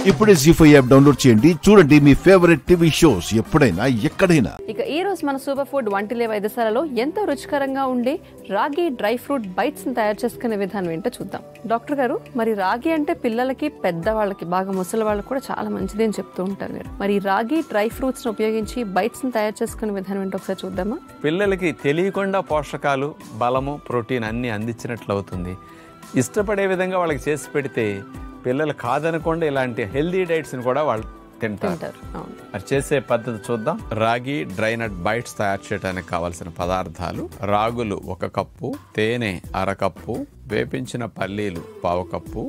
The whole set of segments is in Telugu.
ఇప్పుడే జీ5 యాప్ డౌన్లోడ్ చేయండి. చూడండి మీ ఫేవరెట్ టీవీ షోస్ ఎప్పుడైనా ఎక్కడైనా. ఇక ఈ రోజు మన సూపర్ ఫుడ్ వంటిలే వైద్యశాలలో ఎంతో రుచికరంగా ఉండే రాగి డ్రై ఫ్రూట్ బైట్స్ ని తయారు చేసుకునే విధానం ఏంటో చూద్దాం. డాక్టర్ గారు, మరి రాగి అంటే పిల్లలకి, పెద్దవాళ్ళకి, బాగా ముసలి వాళ్ళకి కూడా చాలా మంచిది అని చెప్తూ ఉంటారు మీరు. మరి రాగి డ్రై ఫ్రూట్స్ ని ఉపయోగించి బైట్స్ ని తయారు చేసుకునే విధానం ఏంటో ఒకసారి చూద్దామా? పిల్లలకి తెలియకుండా పోషకాలు, బలము, ప్రోటీన్ అన్ని అందించినట్లు అవుతుంది. ఇష్టపడే విధంగా వాళ్ళకి చేసి పెడితే పిల్లలు కాదనకుండా ఇలాంటి హెల్దీ డైట్స్ ని కూడా వాళ్ళు తింటారు. అది చేసే పద్ధతి చూద్దాం. రాగి డ్రై నట్ బైట్స్ తయారు చేయడానికి కావాల్సిన పదార్థాలు: రాగులు 1 కప్పు, తేనె 1/2 కప్పు, వేపించిన పల్లీలు 1/2 కప్పు,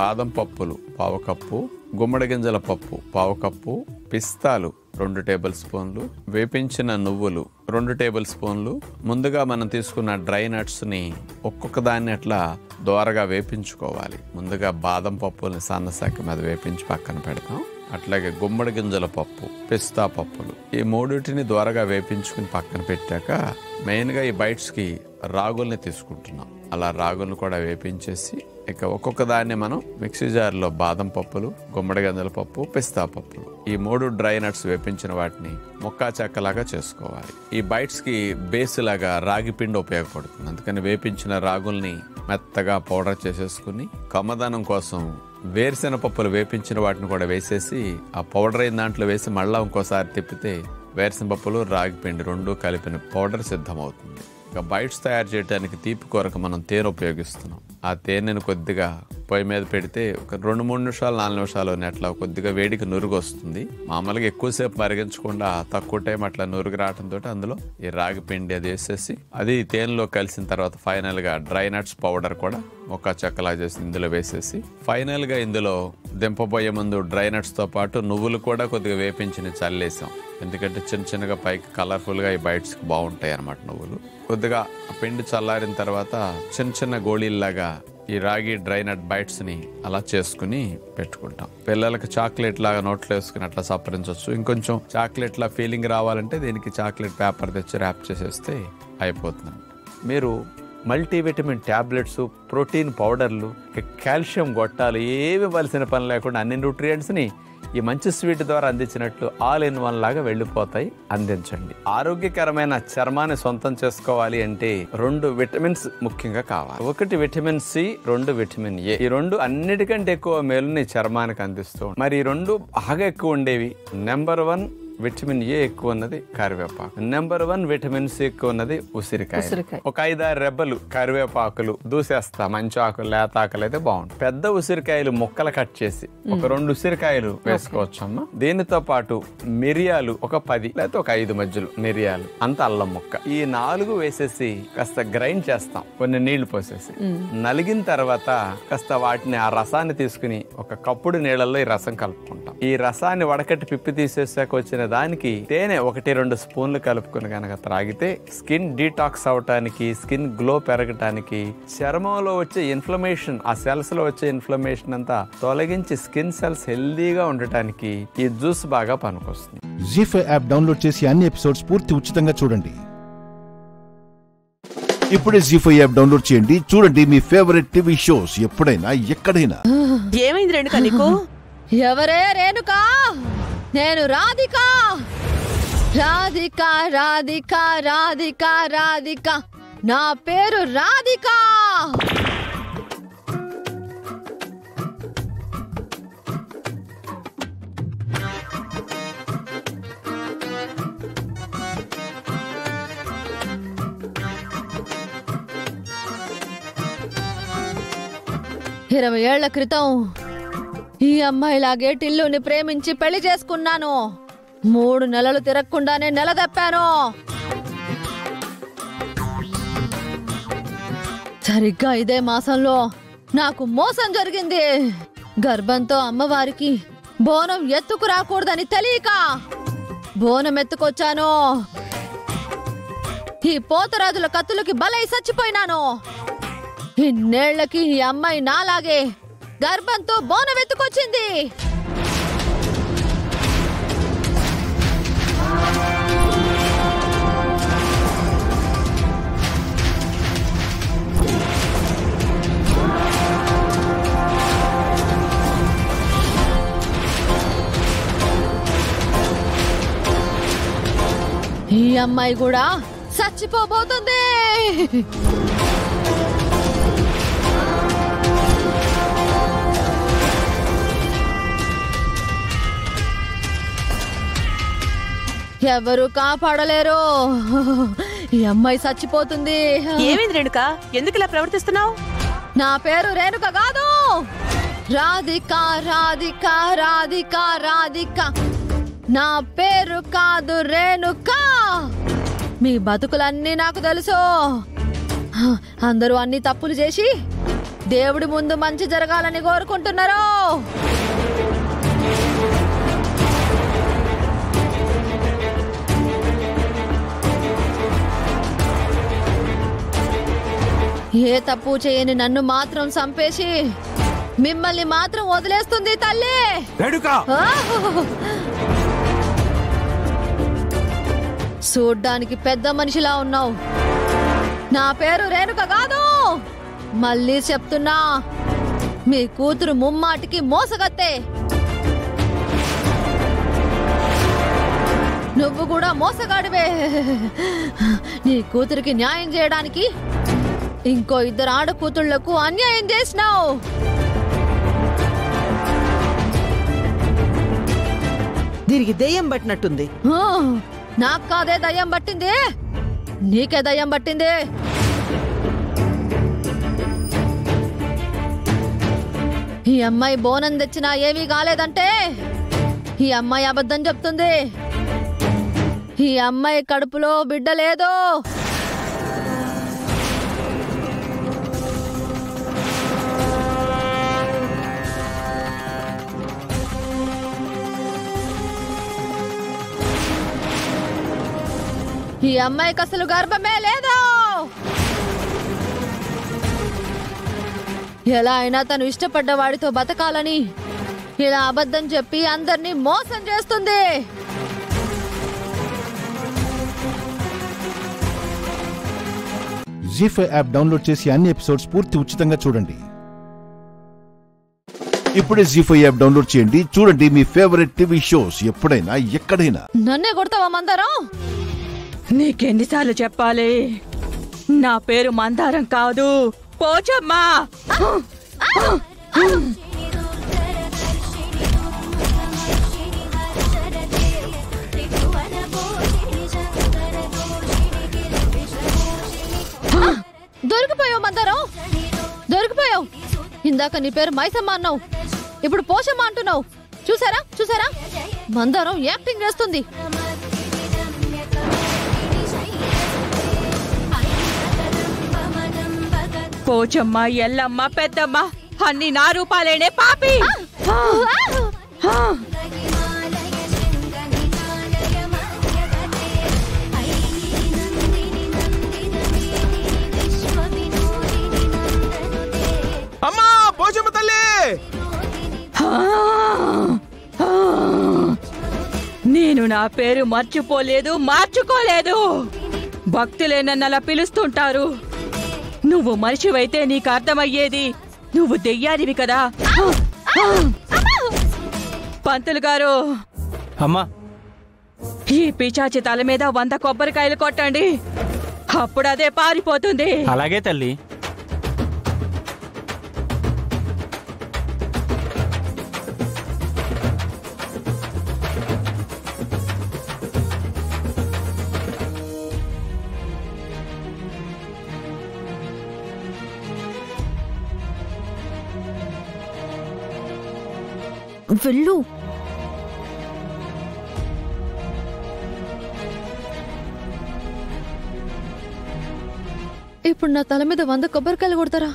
బాదం పప్పులు 1/2 కప్పు, గుమ్మడి గింజల పప్పు 1/2 కప్పు, పిస్తాలు 2 టేబుల్ స్పూన్లు, వేపించిన నువ్వులు 2 టేబుల్ స్పూన్లు. ముందుగా మనం తీసుకున్న డ్రై నట్స్ ని ఒక్కొక్క దాన్ని అట్లా దోరగా వేపించుకోవాలి. ముందుగా బాదం పప్పుల్ని సన్నశాఖ మీద వేపించి పక్కన పెడతాం. అట్లాగే గుమ్మడి గింజల పప్పు, పిస్తా పప్పులు, ఈ మూడింటిని దోరగా వేపించుకుని పక్కన పెట్టాక మెయిన్గా ఈ బైట్స్ కి రాగుల్ని తీసుకుంటున్నాం. అలా రాగులను కూడా వేపించేసి ఇక ఒక్కొక్క దాన్ని మనం మిక్సీ జార్లో బాదం పప్పులు, గుమ్మడి గింజల పప్పు, పిస్తా పప్పులు, ఈ 3 డ్రై నట్స్ వేపించిన వాటిని ముక్కా చెక్కలాగా చేసుకోవాలి. ఈ బైట్స్ కి బేస్ లాగా రాగి పిండి ఉపయోగపడుతుంది. అందుకని వేపించిన రాగుల్ని మెత్తగా పౌడర్ చేసేసుకుని కమ్మదనం కోసం వేరుశెనగ పప్పులు వేపించిన వాటిని కూడా వేసేసి ఆ పౌడర్ అయిన దాంట్లో వేసి మళ్ళా ఇంకోసారి తిప్పితే వేరుశెనగ పప్పులు, రాగి పిండి 2 కలిపిన పౌడర్ సిద్ధమవుతుంది. ఇక బైట్స్ తయారు చేయడానికి తీపి కొరకు మనం తేనె ఉపయోగిస్తున్నాం. ఆ తేనెను కొద్దిగా పొయ్యి మీద పెడితే ఒక 2-3 నిమిషాలు 4 నిమిషాలు అట్లా కొద్దిగా వేడికి నురుగు వస్తుంది. మామూలుగా ఎక్కువసేపు మరిగించకుండా తక్కువ టైం అట్లా నురుగు రావడంతో అందులో ఈ రాగి పిండి అది వేసేసి అది తేనెలో కలిసిన తర్వాత ఫైనల్ గా డ్రై నట్స్ పౌడర్ కూడా ఒక చెక్కలా చేసి ఇందులో వేసేసి ఫైనల్ గా ఇందులో దింపబోయే ముందు డ్రై నట్స్ తో పాటు నువ్వులు కూడా కొద్దిగా వేపించి చల్లేసాం. ఎందుకంటే చిన్నగా పైకి కలర్ఫుల్ గా ఈ బైట్స్ బాగుంటాయి అన్నమాట. నువ్వులు కొద్దిగా పిండి చల్లారిన తర్వాత చిన్న గోళీల్లాగా ఈ రాగి డ్రై నట్ బైట్స్ ని అలా చేసుకుని పెట్టుకుంటాం. పిల్లలకి చాక్లెట్ లాగా నోట్లో వేసుకుని అట్లా సప్పరించవచ్చు. ఇంకొంచెం చాక్లెట్ లా ఫీలింగ్ రావాలంటే దీనికి చాక్లెట్ పేపర్ తెచ్చి ర్యాప్ చేసేస్తే అయిపోతుంది. మీరు మల్టీవిటమిన్ ట్యాబ్లెట్స్, ప్రోటీన్ పౌడర్లు, కాల్షియం గొట్టాలు ఏవి ఇవ్వాల్సిన పని లేకుండా అన్ని న్యూట్రియంట్స్ ని ఈ మంచి స్వీట్ ద్వారా అందించినట్లు ఆల్ ఇన్ వన్ లాగా వెళ్ళిపోతాయి. అందించండి. ఆరోగ్యకరమైన చర్మాన్ని సొంతం చేసుకోవాలి అంటే 2 విటమిన్స్ ముఖ్యంగా కావాలి. 1 విటమిన్ సి, 2 విటమిన్ ఏ. ఈ 2 అన్నిటికంటే ఎక్కువ మేలుని చర్మానికి అందిస్తూ మరి ఈ 2 బాగా ఎక్కువ ఉండేవి. నెంబర్ 1 విటమిన్ ఏ ఎక్కువ ఉన్నది కరివేపాకు. నెంబర్ 1 విటమిన్ సి ఎక్కువ ఉన్నది ఉసిరికాయ. ఒక 5-6 రెబ్బలు కరివేపాకులు దూసేస్తా. మంచి ఆకులు, లేత ఆకులు అయితే బాగుంటుంది. పెద్ద ఉసిరికాయలు ముక్కలు కట్ చేసి ఒక 2 ఉసిరికాయలు వేసుకోవచ్చు అమ్మా. దీనితో పాటు మిరియాలు ఒక 10 లేకపోతే ఒక 5 మధ్యలో మిరియాలు, అంత అల్లం ముక్క, ఈ 4 వేసేసి కాస్త గ్రైండ్ చేస్తాం. కొన్ని నీళ్లు పోసేసి నలిగిన తర్వాత కాస్త వాటిని ఆ రసాన్ని తీసుకుని ఒక కప్పుడు నీళ్ళల్లో ఈ రసం కలుపుకుంటాం. ఈ రసాన్ని వడకట్టి పిప్పి తీసేసాక వచ్చిన దానికి తేనె 1-2 స్పూన్లు కలుపుకుని కనుక త్రాగితే స్కిన్ డీటాక్స్ అవటానికి, స్కిన్ గ్లో పెరగటానికి, చర్మంలో వచ్చే ఇన్ఫ్లమేషన్, ఆ సెల్స్ లో వచ్చే ఇన్ఫ్లమేషన్ అంతా తొలగించి స్కిన్ సెల్స్ హెల్దీగా ఉండటానికి ఈ జ్యూస్ బాగా పనికొస్తుంది. జీ5 యాప్ డౌన్లోడ్ చేసి అన్ని ఎపిసోడ్స్ పూర్తి ఉచితంగా చూడండి. ఇప్పుడే జీ5 యాప్ డౌన్లోడ్ చేయండి. చూడండి మీ ఫేవరెట్ టీవీ షోస్ ఎప్పుడైనా ఎక్కడైనా. ఏమైంది రేణుక నీకు? ఎవరే రేణుక? నేను రాధిక. రాధిక రాధిక రాధిక రాధిక, నా పేరు రాధిక. ఇరవై ఏళ్ల క్రితం ఈ అమ్మాయిలాగే టిల్లుని ప్రేమించి పెళ్లి చేసుకున్నాను. 3 నెలలు తిరగకుండానే నెల తప్పాను. సరిగ్గా ఇదే మాసంలో నాకు మోసం జరిగింది. గర్భంతో అమ్మవారికి బోనం ఎత్తుకు రాకూడదని తెలియక బోనం ఎత్తుకొచ్చాను. ఈ పోతరాజుల కత్తులకి బలై చచ్చిపోయినాను. ఇన్నేళ్లకి ఈ అమ్మాయి నాలాగే గర్భంతో బోనం ఎత్తుకొచ్చింది. ఈ అమ్మాయి కూడా చచ్చిపోబోతుంది. ఎవరు కాపాడలేరు. ఈ అమ్మాయి చచ్చిపోతుంది. ఏమైంది రేణుక? ఎందుకు ఇలా ప్రవర్తిస్తున్నావు? నా పేరు రేణుక కాదు, రాధిక. రాధిక రాధిక రాధిక నా పేరు కాదు రేణుక. మీ బతుకులన్నీ నాకు తెలుసు. అందరూ అన్ని తప్పులు చేసి దేవుడి ముందు మంచి జరగాలని కోరుకుంటున్నారు. ఏ తప్పు చేయని నన్ను మాత్రం చంపేసి మిమ్మల్ని మాత్రం వదిలేస్తుంది తల్లి. చూడ్డానికి పెద్ద మనిషిలా ఉన్నావు. నా పేరు రేణుక కాదు. మళ్ళీ చెప్తున్నా, మీ కూతురు ముమ్మాటికి మోసగత్తే. నువ్వు కూడా మోసగాడివే. నీ కూతురికి న్యాయం చేయడానికి ఇంకో 2 ఆడకూతుళ్లకు అన్యాయం చేసినావు. దీనికి దెయ్యం పట్టినట్టుంది. నాకు కాదే దయ్యం పట్టింది, నీకే దయ్యం పట్టింది. ఈ అమ్మాయి బోనం తెచ్చినా ఏమీ కాలేదంటే ఈ అమ్మాయి అబద్ధం చెప్తుంది. ఈ అమ్మాయి కడుపులో బిడ్డ లేదు. ఈ అమ్మాయికి అసలు గర్భమే లేదు. ఎలా అయినా తను ఇష్టపడ్డ వాడితో బతకాలని ఇలా అబద్ధం చెప్పి అందరినీ మోసం చేస్తుంది. జీ5 యాప్ డౌన్లోడ్ చేసి అన్ని ఎపిసోడ్స్ పూర్తి ఉచితంగా చూడండి. ఇప్పుడే జీ5 యాప్ డౌన్లోడ్ చేయండి. చూడండి మీ ఫేవరెట్ టీవీ షోస్ ఎప్పుడైనా ఎక్కడైనా. నన్నే కొడతావా మందారం? నీకెన్నిసార్లు చెప్పాలి? నా పేరు మందారం కాదు, పోచమ్మా. దొరికిపోయావు మందారం, దొరికిపోయావు. ఇందాక నీ పేరు మైసమ్మ అన్నావు, ఇప్పుడు పోషమ్మ అంటున్నావు. చూసారా చూసారా, మందారం యాక్టింగ్ చేస్తుంది. పోచమ్మ, ఎల్లమ్మ, పెద్దమ్మ అన్ని నా రూపాలేనే పాపి. అమ్మా పోచమ్మ తల్లి! నేను నా పేరు మర్చిపోలేదు, మార్చుకోలేదు. భక్తులే నన్ను అలా పిలుస్తుంటారు. నువ్వు మనిషివైతే నీకు అర్థమయ్యేది. నువ్వు దెయ్యానివి కదా. పంతులు గారు, అమ్మా ఈ పిశాచి తల మీద 100 కొబ్బరికాయలు కొట్టండి, అప్పుడు అదే పారిపోతుంది. అలాగే తల్లి. వెళ్ళు. ఇప్పుడు నా తల మీద 100 కొబ్బరికాయలు కొడతారా?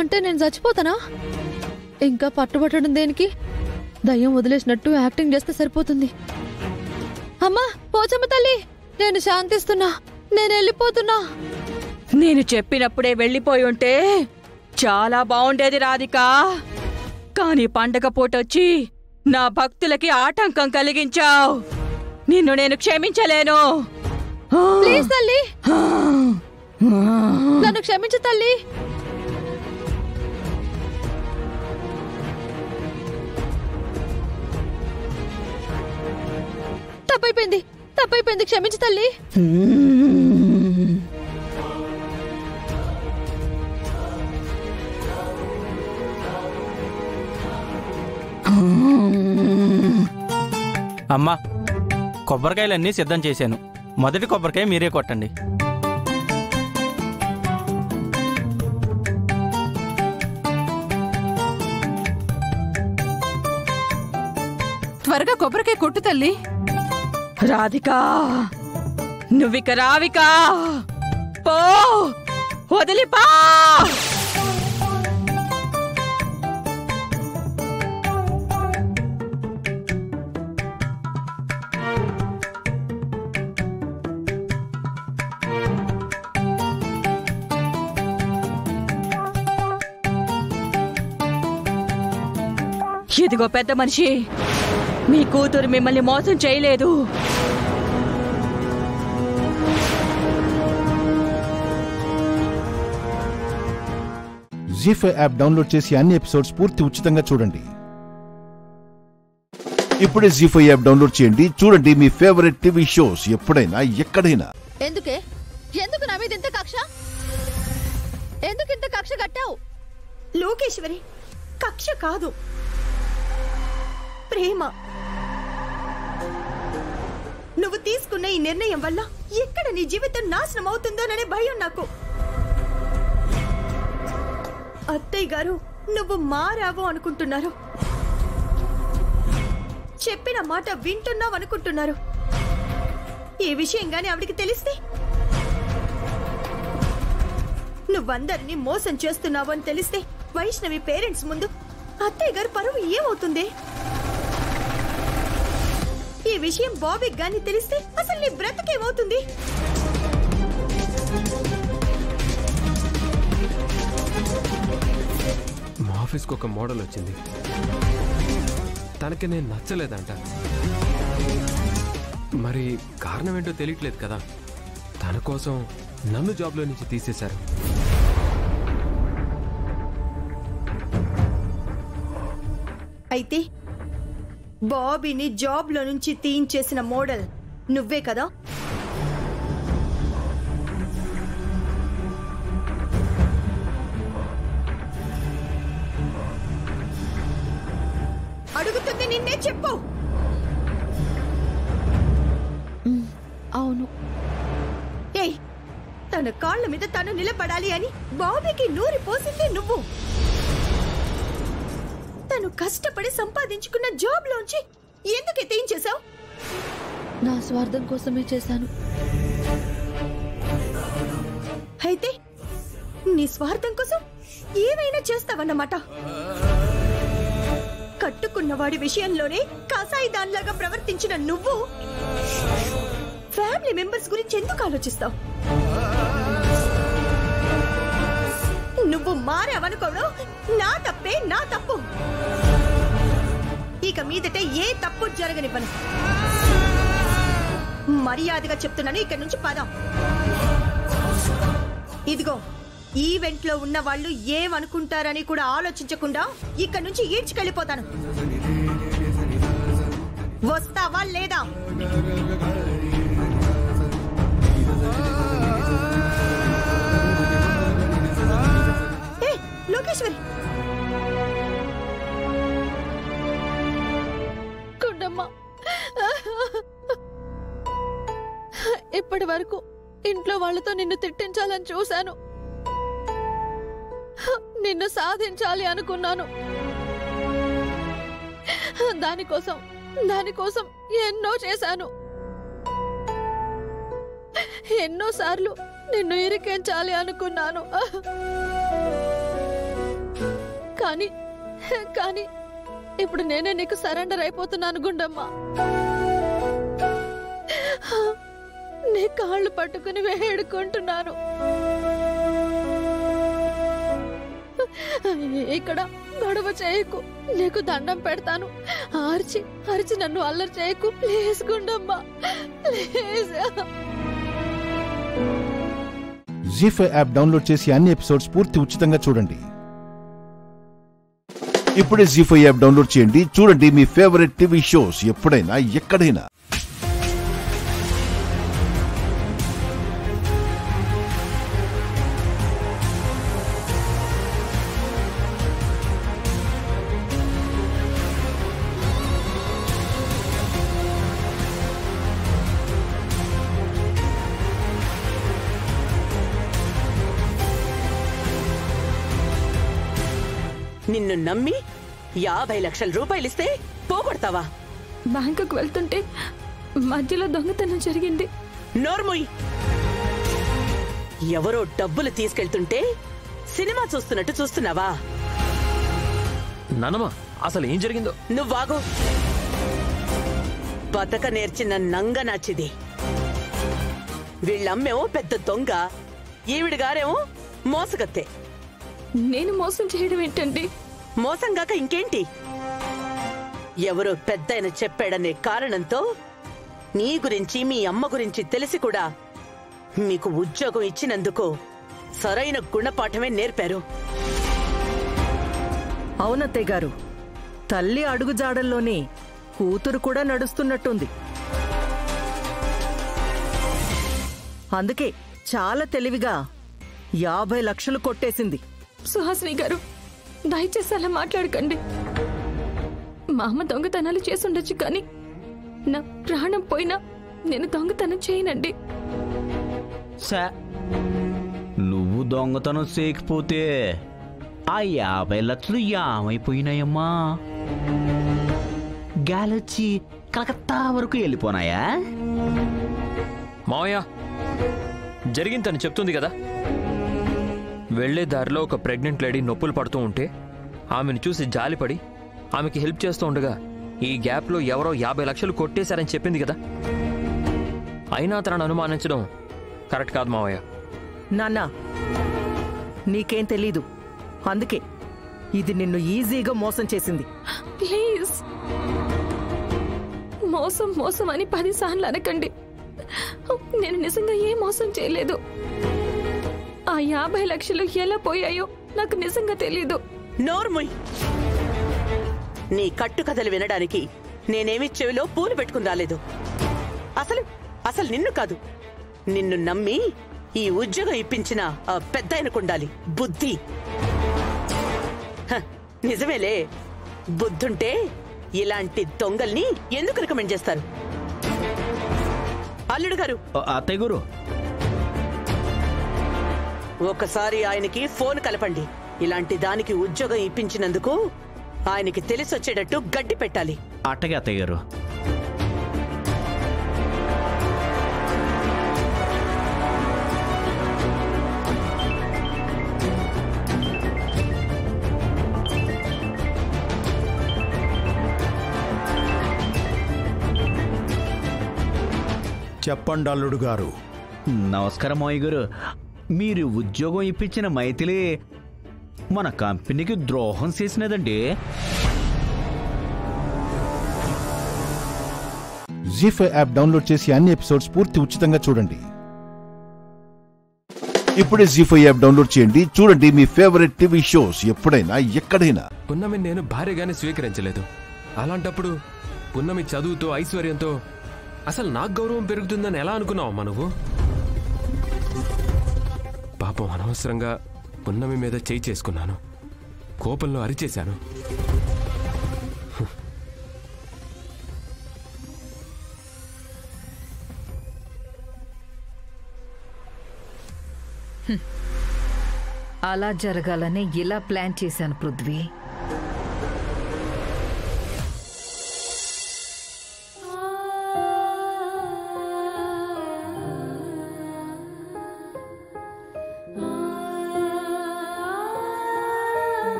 అంటే నేను చచ్చిపోతానా? ఇంకా పట్టుబట్టడం దేనికి? దయ్యం వదిలేసినట్టు యాక్టింగ్ చేస్తే సరిపోతుంది. అమ్మా పోచమ్మ తల్లి, నేను శాంతిస్తున్నా, నేను వెళ్ళిపోతున్నా. నేను చెప్పినప్పుడే వెళ్ళిపోయి ఉంటే చాలా బాగుండేది రాధిక. కానీ పండగ పూటొచ్చి నా భక్తులకి ఆటంకం కలిగించావు. నిన్ను నేను క్షమించలేను. ప్లీజ్ తల్లి, నన్ను క్షమించు తల్లి. తప్పైపోయింది, తప్పైపోయింది, క్షమించు తల్లి. అమ్మా, కొబ్బరికాయలన్నీ సిద్ధం చేశాను. మొదటి కొబ్బరికాయ మీరే కొట్టండి. త్వరగా కొబ్బరికాయ కొట్టు తల్లి. రాధికా, నువ్విక రావికా, పో, వదిలిపా. ఇదిగో పెద్ద మనిషి, మీ కూతురు మిమ్మల్ని మోసం చేయలేదు. జీ5 యాప్ డౌన్లోడ్ చేసి అన్ని ఎపిసోడ్స్ పూర్తి ఉచితంగా చూడండి. ఇప్పుడే జీ5 యాప్ డౌన్లోడ్ చేయండి. చూడండి మీ ఫేవరెట్ టీవీ షోస్ ఎప్పుడైనా ఎక్కడైనా. ఎందుకు నా మీద ఇంత కక్ష? ఎందుకు ఇంత కక్ష కట్టావు? లోకేశ్వరి, కక్ష కాదు, ప్రేమ. నువ్వు తీసుకున్న ఈ నిర్ణయం వల్ల ఎక్కడ నీ జీవితం నాశనం అవుతుందోననే భయం నాకు. అత్తయ్య గారు నువ్వు మారావు అనుకుంటున్నారు, చెప్పిన మాట వింటున్నావు అనుకుంటున్నారు. ఈ విషయం గాని ఆవిడికి తెలిస్తే, నువ్వందరినీ మోసం చేస్తున్నావు అని తెలిస్తే వైష్ణవి పేరెంట్స్ ముందు అత్తయ్య గారు పరువు ఏమవుతుంది? ఈ విషయం బాబీకి గాని తెలిస్తే అసలు నీ బ్రతకేమవుతుంది? మా ఆఫీస్కి ఒక మోడల్ వచ్చింది, తనకి నేను నచ్చలేదంట. మరి కారణం ఏంటో తెలియట్లేదు కదా. తన కోసం నన్ను జాబ్లో నుంచి తీసేశారు. అయితే బాబీని జాబ్లో నుంచి తీయించేసిన మోడల్ నువ్వే కదా? అడుగుతుంది నిన్నే, చెప్పు. అవును. ఏయ్, తన కాళ్ళ మీద తను నిలబడాలి అని బాబీకి నూరి పోసింది నువ్వు. తను కష్టపడి సంపాదించుకున్న జాబ్ లోంచి ఎందుకు తీయించేశావు? నా స్వార్థం కోసమే చేశాను. అయితే నీ స్వార్థం కోసం ఏమైనా చేస్తావన్నమాట. కట్టుకున్న వాడి విషయంలోనే కాసాయి దానిలాగా ప్రవర్తించిన నువ్వు ఫ్యామిలీ మెంబర్స్ గురించి ఎందుకు ఆలోచిస్తావు? నువ్వు మారావనుకోవడం నా తప్పే, నా తప్పు. ఇక మీదట ఏ తప్పు జరగనివ్వను. మర్యాదగా చెప్తున్నాను, ఇక్కడి నుంచి పదం. ఇదిగో, ఈవెంట్ లో ఉన్న వాళ్ళు ఏమనుకుంటారని కూడా ఆలోచించకుండా ఇక్కడి నుంచి ఈడ్చుకెళ్ళిపోతాను. వస్తావా లేదా? లోకేశ్వరి, గుండమ్మ, ఇప్పటి వరకు ఇంట్లో వాళ్ళతో నిన్ను తిట్టించాలని చూశాను, నిన్ను సాధించాలి అనుకున్నాను. దానికోసం ఎన్నో చేశాను. ఎన్నోసార్లు నిన్ను ఇరికించాలి అనుకున్నాను. కానీ ఇప్పుడు నేనే నీకు సరెండర్ అయిపోతున్నాను గుండమ్మ. నీ కాళ్ళు పట్టుకుని వేడుకుంటున్నాను. ఇక్కడ గొడవ చేయకు, నీకు దండం పెడతాను. అరిచి నన్ను అల్లరి చేయకు please Gundamma, please. Zee five app download చేసి అన్ని ఎపిసోడ్స్ పూర్తి ఉచితంగా చూడండి. ఇప్పుడే జీ5 యాప్ డౌన్లోడ్ చేయండి. చూడండి మీ ఫేవరెట్ టీవీ షోస్ ఎప్పుడైనా ఎక్కడైనా. నిన్ను నమ్మి 50 లక్షల రూపాయలిస్తే పోగొడతావా? బ్యాంకుకు వెళ్తుంటే మధ్యలో దొంగతనం జరిగింది. నోర్ముయ్! ఎవరో డబ్బులు తీసుకెళ్తుంటే సినిమా చూస్తున్నట్టు చూస్తున్నావా? నానమ్మ, అసలు ఏం జరిగిందో నువ్వాగు. బతక నేర్చిన నంగనాచిది. వీళ్ళమ్మేమో పెద్ద దొంగ, ఈవిడిగారేమో మోసగత్తే. నేను మోసం చేయడం ఏంటండి? మోసంగాక ఇంకేంటి? ఎవరో పెద్దయిన చెప్పాడనే కారణంతో నీ గురించి మీ అమ్మ గురించి తెలిసి కూడా మీకు ఉద్యోగం ఇచ్చినందుకు సరైన గుణపాఠమే నేర్పారు. అవునత్తయ్య గారు, తల్లి అడుగుజాడల్లోనే కూతురు కూడా నడుస్తున్నట్టుంది. అందుకే చాలా తెలివిగా 50 లక్షలు కొట్టేసింది. సుహాసిని గారు, దయచేసి అలా మాట్లాడకండి. మా అమ్మ దొంగతనాలు చేసుండొచ్చు, కానీ నా ప్రాణం పోయినా నేను దొంగతనం చేయనండి. నువ్వు దొంగతనం చేయకపోతే ఆ 50 లక్షలు ఏమైపోయినాయమ్మా? గాలొచ్చి కలకత్తా వరకు వెళ్ళిపోనాయా? మావయ్య, జరిగిందని చెప్తుంది కదా. వెళ్లే దారిలో ఒక ప్రెగ్నెంట్ లేడీ నొప్పులు పడుతూ ఉంటే ఆమెను చూసి జాలిపడి ఆమెకి హెల్ప్ చేస్తూ ఉండగా ఈ గ్యాప్లో ఎవరో 50 లక్షలు కొట్టేశారని చెప్పింది కదా. అయినా తనను అనుమానించడం కరెక్ట్ కాదు మావయ్య. నాన్నా, నీకేం తెలీదు. అందుకే ఇది నిన్ను ఈజీగా మోసం చేసింది. ప్లీజ్, మోసం మోసం అని 10 సార్లు అనకండి. నేను నిజంగా ఏ మోసం చేయలేదు. ఆ 50 లక్షలు ఎలా పోయాయో నాకు నిజంగా తెలీదు. నోర్ముయ్! నీ కట్టు కథలు వినడానికి నేనేమి చెవిలో పూలు పెట్టుకుని రాలేదు. అసలు నిన్ను కాదు, నిన్ను నమ్మి ఈ ఉద్యోగం ఇప్పించిన ఆ పెద్దాయనకుండాలి బుద్ధి. నిజమేలే, బుద్ధుంటే ఇలాంటి దొంగల్ని ఎందుకు రికమెండ్ చేస్తారు? అల్లుడు గారు, అత్తయ్య గారు, ఒకసారి ఆయనకి ఫోన్ కలపండి. ఇలాంటి దానికి ఉద్యోగం ఇప్పించినందుకు ఆయనకి తెలిసొచ్చేటట్టు గడ్డి పెట్టాలి. అట్టగే అత్తయ్య గారు. చెప్పండి అల్లుడు గారు. నమస్కారం మావయ్య గారు. మీరు ఉద్యోగం ఇప్పించిన మైథిలి మన కంపెనీకి ద్రోహం చేసినదండి. జీ5 యాప్ డౌన్లోడ్ చేసి అన్ని ఎపిసోడ్స్ పూర్తి ఉచితంగా చూడండి. ఇప్పుడే జీ5 యాప్ డౌన్లోడ్ చేయండి. చూడండి మీ ఫేవరెట్ టీవీ షోస్ ఎప్పుడైనా ఎక్కడైనా. పున్నమి నేను భార్యగానే స్వీకరించలేదు. అలాంటప్పుడు పున్నమి చదువుతో ఐశ్వర్యంతో అసలు నాకు గౌరవం పెరుగుతుందని ఎలా అనుకున్నావమ్మా నువ్వు? పాపం అనవసరంగా పున్నమి మీద చేయి చేసుకున్నాను. కోపంలో అరిచేశాను. అలా జరగాలని ఇలా ప్లాన్ చేశాను పృథ్వీ.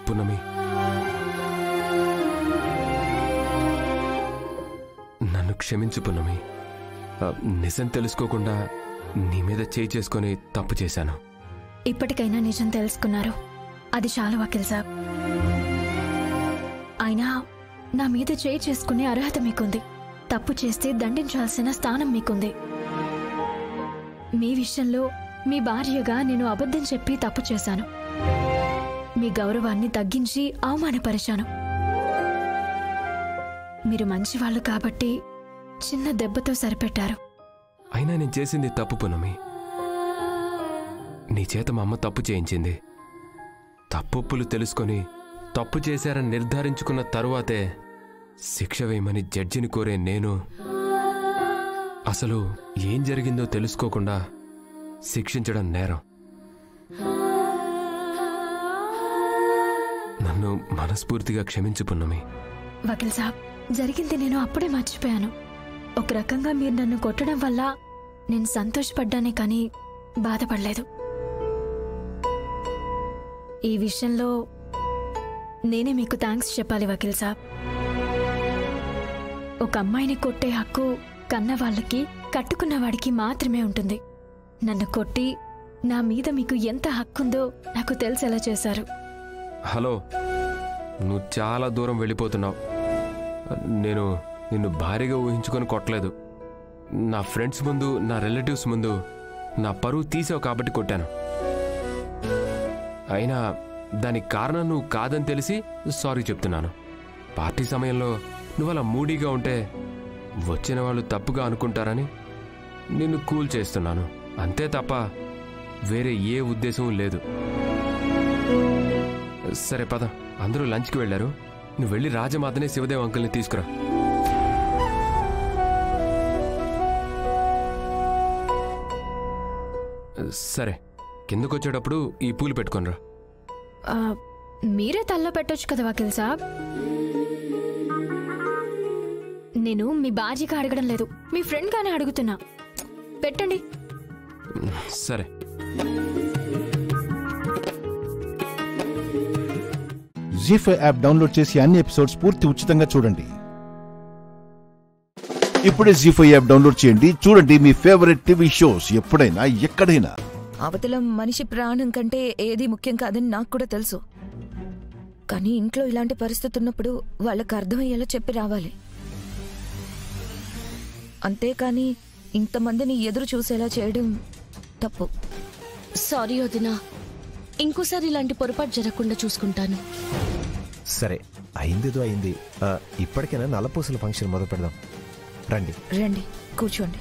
పున్నమి, నన్ను క్షమించు పున్నమి. నిజం తెలుసుకోకుండా నీ మీద చేయి చేసుకుని తప్పు చేశాను. ఇప్పటికైనా నిజం తెలుసుకున్నారు, అది చాలు వకీల్ సాబ్. అయినా నా మీద చేయి చేసుకునే అర్హత మీకుంది. తప్పు చేస్తే దండించాల్సిన స్థానం మీకుంది. మీ విషయంలో మీ భార్యగా నేను అబద్ధం చెప్పి తప్పు చేశాను. మీ గౌరవాన్ని తగ్గించి అవమానపరిచాను. మీరు మంచివాళ్ళు కాబట్టి చిన్న దెబ్బతో సరిపెట్టారు. అయినా నేను చేసింది తప్పు పున్నమి. నీ చేత మా అమ్మ తప్పు చేయించింది. తప్పులు తెలుసుకొని తప్పు చేశారని నిర్ధారించుకున్న తరువాతే శిక్ష వేయమని జడ్జిని కోరే నేను అసలు ఏం జరిగిందో తెలుసుకోకుండా శిక్షించడం నేరం. నన్ను మనస్ఫూర్తిగా క్షమించు పున్నమి. వకీల్ సాబ్, జరిగింది నేను అప్పుడే మర్చిపోయాను. ఒక రకంగా మీరు నన్ను కొట్టడం వల్ల నేను సంతోషపడ్డానే కానీ బాధపడలేదు. ఈ విషయంలో నేనే మీకు థ్యాంక్స్ చెప్పాలి వకీల్ సాబ్. ఒక అమ్మాయిని కొట్టే హక్కు కన్న వాళ్ళకి, కట్టుకున్న వాడికి మాత్రమే ఉంటుంది. నన్ను కొట్టి నా మీద మీకు ఎంత హక్కుందో నాకు తెలిసేలా చేశారు. హలో, నువ్వు చాలా దూరం వెళ్ళిపోతున్నావు. నేను నిన్ను భారీగా ఊహించుకొని కొట్టలేదు. నా ఫ్రెండ్స్ ముందు, నా రిలేటివ్స్ ముందు నా పరువు తీసావు కాబట్టి కొట్టాను. అయినా దానికి కారణం నువ్వు కాదని తెలిసి సారీ చెప్తున్నాను. పార్టీ సమయంలో నువ్వు అలా మూడీగా ఉంటే వచ్చిన వాళ్ళు తప్పుగా అనుకుంటారని నిన్ను కూల్ చేస్తున్నాను. అంతే తప్ప వేరే ఏ ఉద్దేశం లేదు. సరే పద, అందరూ లంచ్కి వెళ్ళారు. నువ్వు వెళ్ళి రాజమాతనే శివదేవ్ అంకుల్ని తీసుకురా. సరే, కిందకొచ్చేటప్పుడు ఈ పూలు పెట్టుకొనిరా. మీరే తల్లో పెట్టొచ్చు కదా వకీల్ సాబ్. నేను మీ భార్యగా అడగడం లేదు, మీ ఫ్రెండ్ గానే అడుగుతున్నా. పెట్టండి. సరే. జీ5 యాప్ డౌన్లోడ్ చేసి అన్ని ఎపిసోడ్స్ పూర్తి ఉచితంగా చూడండి. ఇప్పుడే జీ5 యాప్ డౌన్లోడ్ చేయండి. చూడండి మీ ఫేవరెట్ టీవీ షోస్ ఎప్పుడైనా ఎక్కడైనా. అవతల మనిషి ప్రాణం కంటే ఏది ముఖ్యం కాదని నాకు కూడా తెలుసు. కానీ ఇంట్లో ఇలాంటి పరిస్థితి ఉన్నప్పుడు వాళ్ళకి అర్థమయ్యేలా చెప్పి రావాలి. అంతేకాని ఇంతమందిని ఎదురు చూసేలా చేయడం తప్పు. సారీ వదినా, ఇంకోసారి ఇలాంటి పొరపాటు జరగకుండా చూసుకుంటాను. సరే, అయిందేదో అయింది. ఇప్పటికైనా నల్లపూసల ఫంక్షన్ మొదలు పెడదాం. రండి రండి, కూర్చోండి.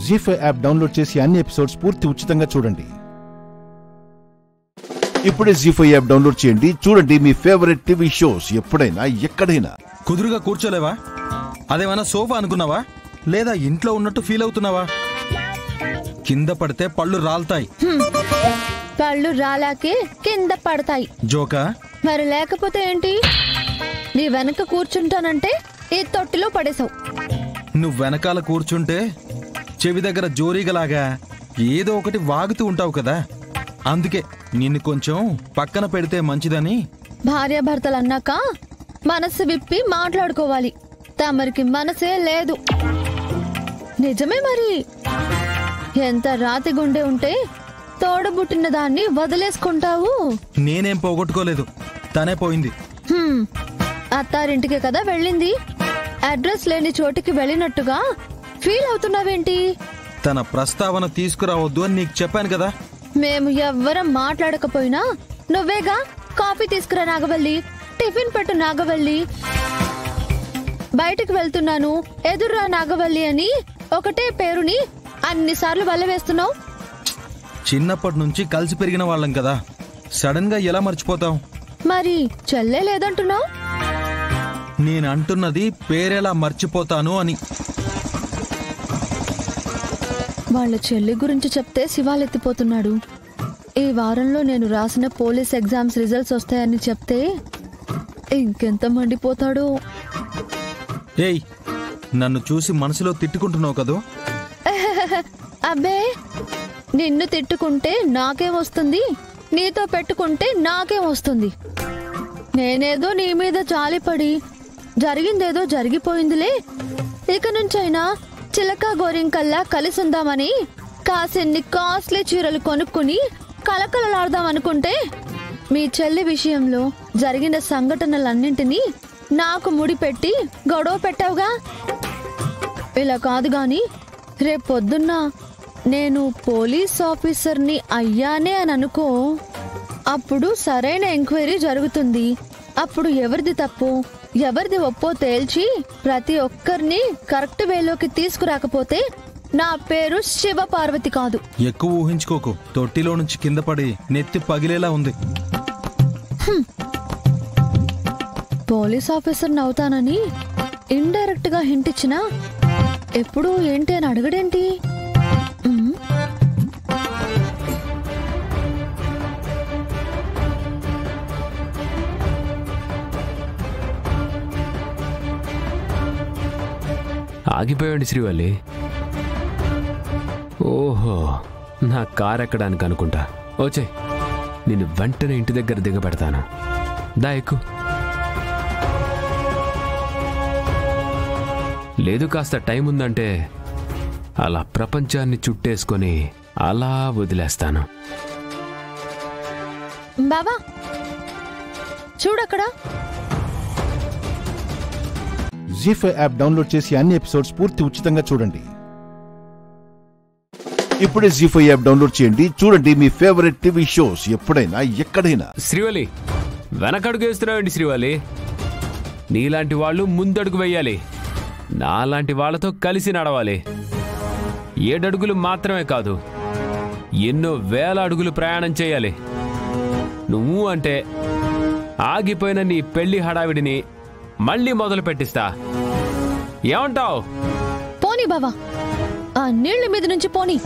జీ5 యాప్ డౌన్లోడ్ చేసి అన్ని ఎపిసోడ్స్ పూర్తి ఉచితంగా చూడండి. ఇప్పుడే జీ5 యాప్ డౌన్లోడ్ చేయండి. చూడండి మీ ఫేవరెట్ టీవీ షోస్ ఎప్పుడైనా ఎక్కడైనా. కుదురుగా కూర్చోలేవా? అదేమన్నా సోఫా అనుకున్నావా? లేదా ఇంట్లో ఉన్నట్టు ఫీల్ అవుతున్నావా? కింద పడితే పళ్ళు రాలుతాయి. పళ్ళు రాలాకే కింద పడతాయి. జోకా? మరి లేకపోతే ఏంటి? నీ వెనక కూర్చుంటానంటే ఈ తొట్టిలో పడేశావు. నువ్వు వెనకాల కూర్చుంటే చెవి దగ్గర జోరీగలాగా ఏదో ఒకటి వాగుతూ ఉంటావు కదా, అందుకే నిన్ను కొంచెం పక్కన పెడితే మంచిదని. భార్యాభర్తలు అన్నాక మనసు విప్పి మాట్లాడుకోవాలి. తమరికి మనసే లేదు. నిజమే మరి. ఎంత రాతి గుండె ఉంటే తోడబుట్టిన దాన్ని వదిలేసుకుంటావు. నేనేం పోగొట్టుకోలేదు, తనే పోయింది. అత్తారింటికే కదా వెళ్ళింది. అడ్రస్ లేని చోటికి వెళ్ళినట్టుగా ఫీల్ అవుతున్నావేంటి? తన ప్రస్తావన తీసుకురావద్దు అని నీకు చెప్పాను కదా. మేము ఎవ్వరం మాట్లాడకపోయినా నువ్వేగా కాఫీ తీసుకురా నాగవల్లి, టిఫిన్ పెట్టు నాగవల్లి, బయటకు వెళ్తున్నాను ఎదుర్రా నాగవల్లి అని ఒకటే పేరుని అన్నిసార్లు వల్లవేస్తున్నావు. చిన్నప్పటి నుంచి కలిసి పెరిగిన వాళ్ళం కదా, సడన్ గా ఎలా మర్చిపోతావు? మరి చెల్లే లేదంటున్నావు? నేనంటున్నది పేరెలా మర్చిపోతాను అని. వాళ్ళ చెల్లి గురించి చెప్తే శివాలెత్తిపోతున్నాడు. ఈ వారంలో నేను రాసిన పోలీస్ ఎగ్జామ్స్ రిజల్ట్స్ వస్తాయని చెప్తే ఇంకెంత మండిపోతాడో. ఏయ్, నన్ను చూసి మనసులో తిట్టుకుంటున్నావు కదూ? అబ్బే, నిన్ను తిట్టుకుంటే నాకేం వస్తుంది, నీతో పెట్టుకుంటే నాకేం వస్తుంది. నేనేదో నీ మీద జాలిపడి జరిగిందేదో జరిగిపోయిందిలే, ఇక నుంచైనా చిలక గోరింకల్లా కలిసుందామని కాసిన్ని కాస్ట్లీ చీరలు కొనుక్కుని కలకలలాడదామనుకుంటే మీ చెల్లి విషయంలో జరిగిన సంఘటనలన్నింటినీ నాకు ముడిపెట్టి గొడవ పెట్టావుగా. ఇలా కాదు గాని రేపొద్దున్న నేను పోలీస్ ఆఫీసర్ని అయ్యానే అని అనుకో, అప్పుడు సరైన ఎంక్వైరీ జరుగుతుంది. అప్పుడు ఎవరిది తప్పు ఎవరిది ఒప్పో తేల్చి ప్రతి ఒక్కరిని కరెక్ట్ వేలోకి తీసుకురాకపోతే నా పేరు శివ పార్వతి కాదు. ఎక్కువ ఊహించుకోకు, తొట్టిలో నుంచి కింద పడి నెత్తి పగిలేలా ఉంది. పోలీస్ ఆఫీసర్ని అవుతానని ఇండైరెక్ట్ గా హింట్ ఇచ్చినా ఎప్పుడు ఏంటి అని అడగడేంటి? ఆగిపోయాడు శ్రీవల్లి. ఓహో, నా కార్ ఎక్కడానికి అనుకుంటా. వచ్చే, నేను వెంటనే ఇంటి దగ్గర దిగబెడతాను. దా ఎక్కు. లేదు, కాస్త టైం ఉందంటే అలా ప్రపంచాన్ని చుట్టేసుకొని అలా వదిలేస్తాను. బాబా చూడక్కడ. జీ5 యాప్ డౌన్లోడ్ చేసి అన్ని ఎపిసోడ్స్ పూర్తి ఉచితంగా చూడండి. ఇప్పుడే జీ5 యాప్ డౌన్లోడ్ చేయండి. చూడండి మీ ఫేవరెట్ టీవీ షోస్ ఎప్పుడైనా ఎక్కడైనా. శ్రీవల్లి, వెనకడుగు వేస్తున్నావండి శ్రీవల్లి. నీలాంటి వాళ్ళు ముందడుగు వెయ్యాలి, నాలాంటి వాళ్ళతో కలిసి నడవాలి. 7 అడుగులు మాత్రమే కాదు, ఎన్నో వేల అడుగులు ప్రయాణం చేయాలి. నువ్వు అంటే ఆగిపోయిన నీ పెళ్లి హడావిడిని మళ్ళీ మొదలు పెట్టిస్తా. ఏమంటావు? పోనీ బావా, ఆ నీళ్ల మీద నుంచి పోనీ.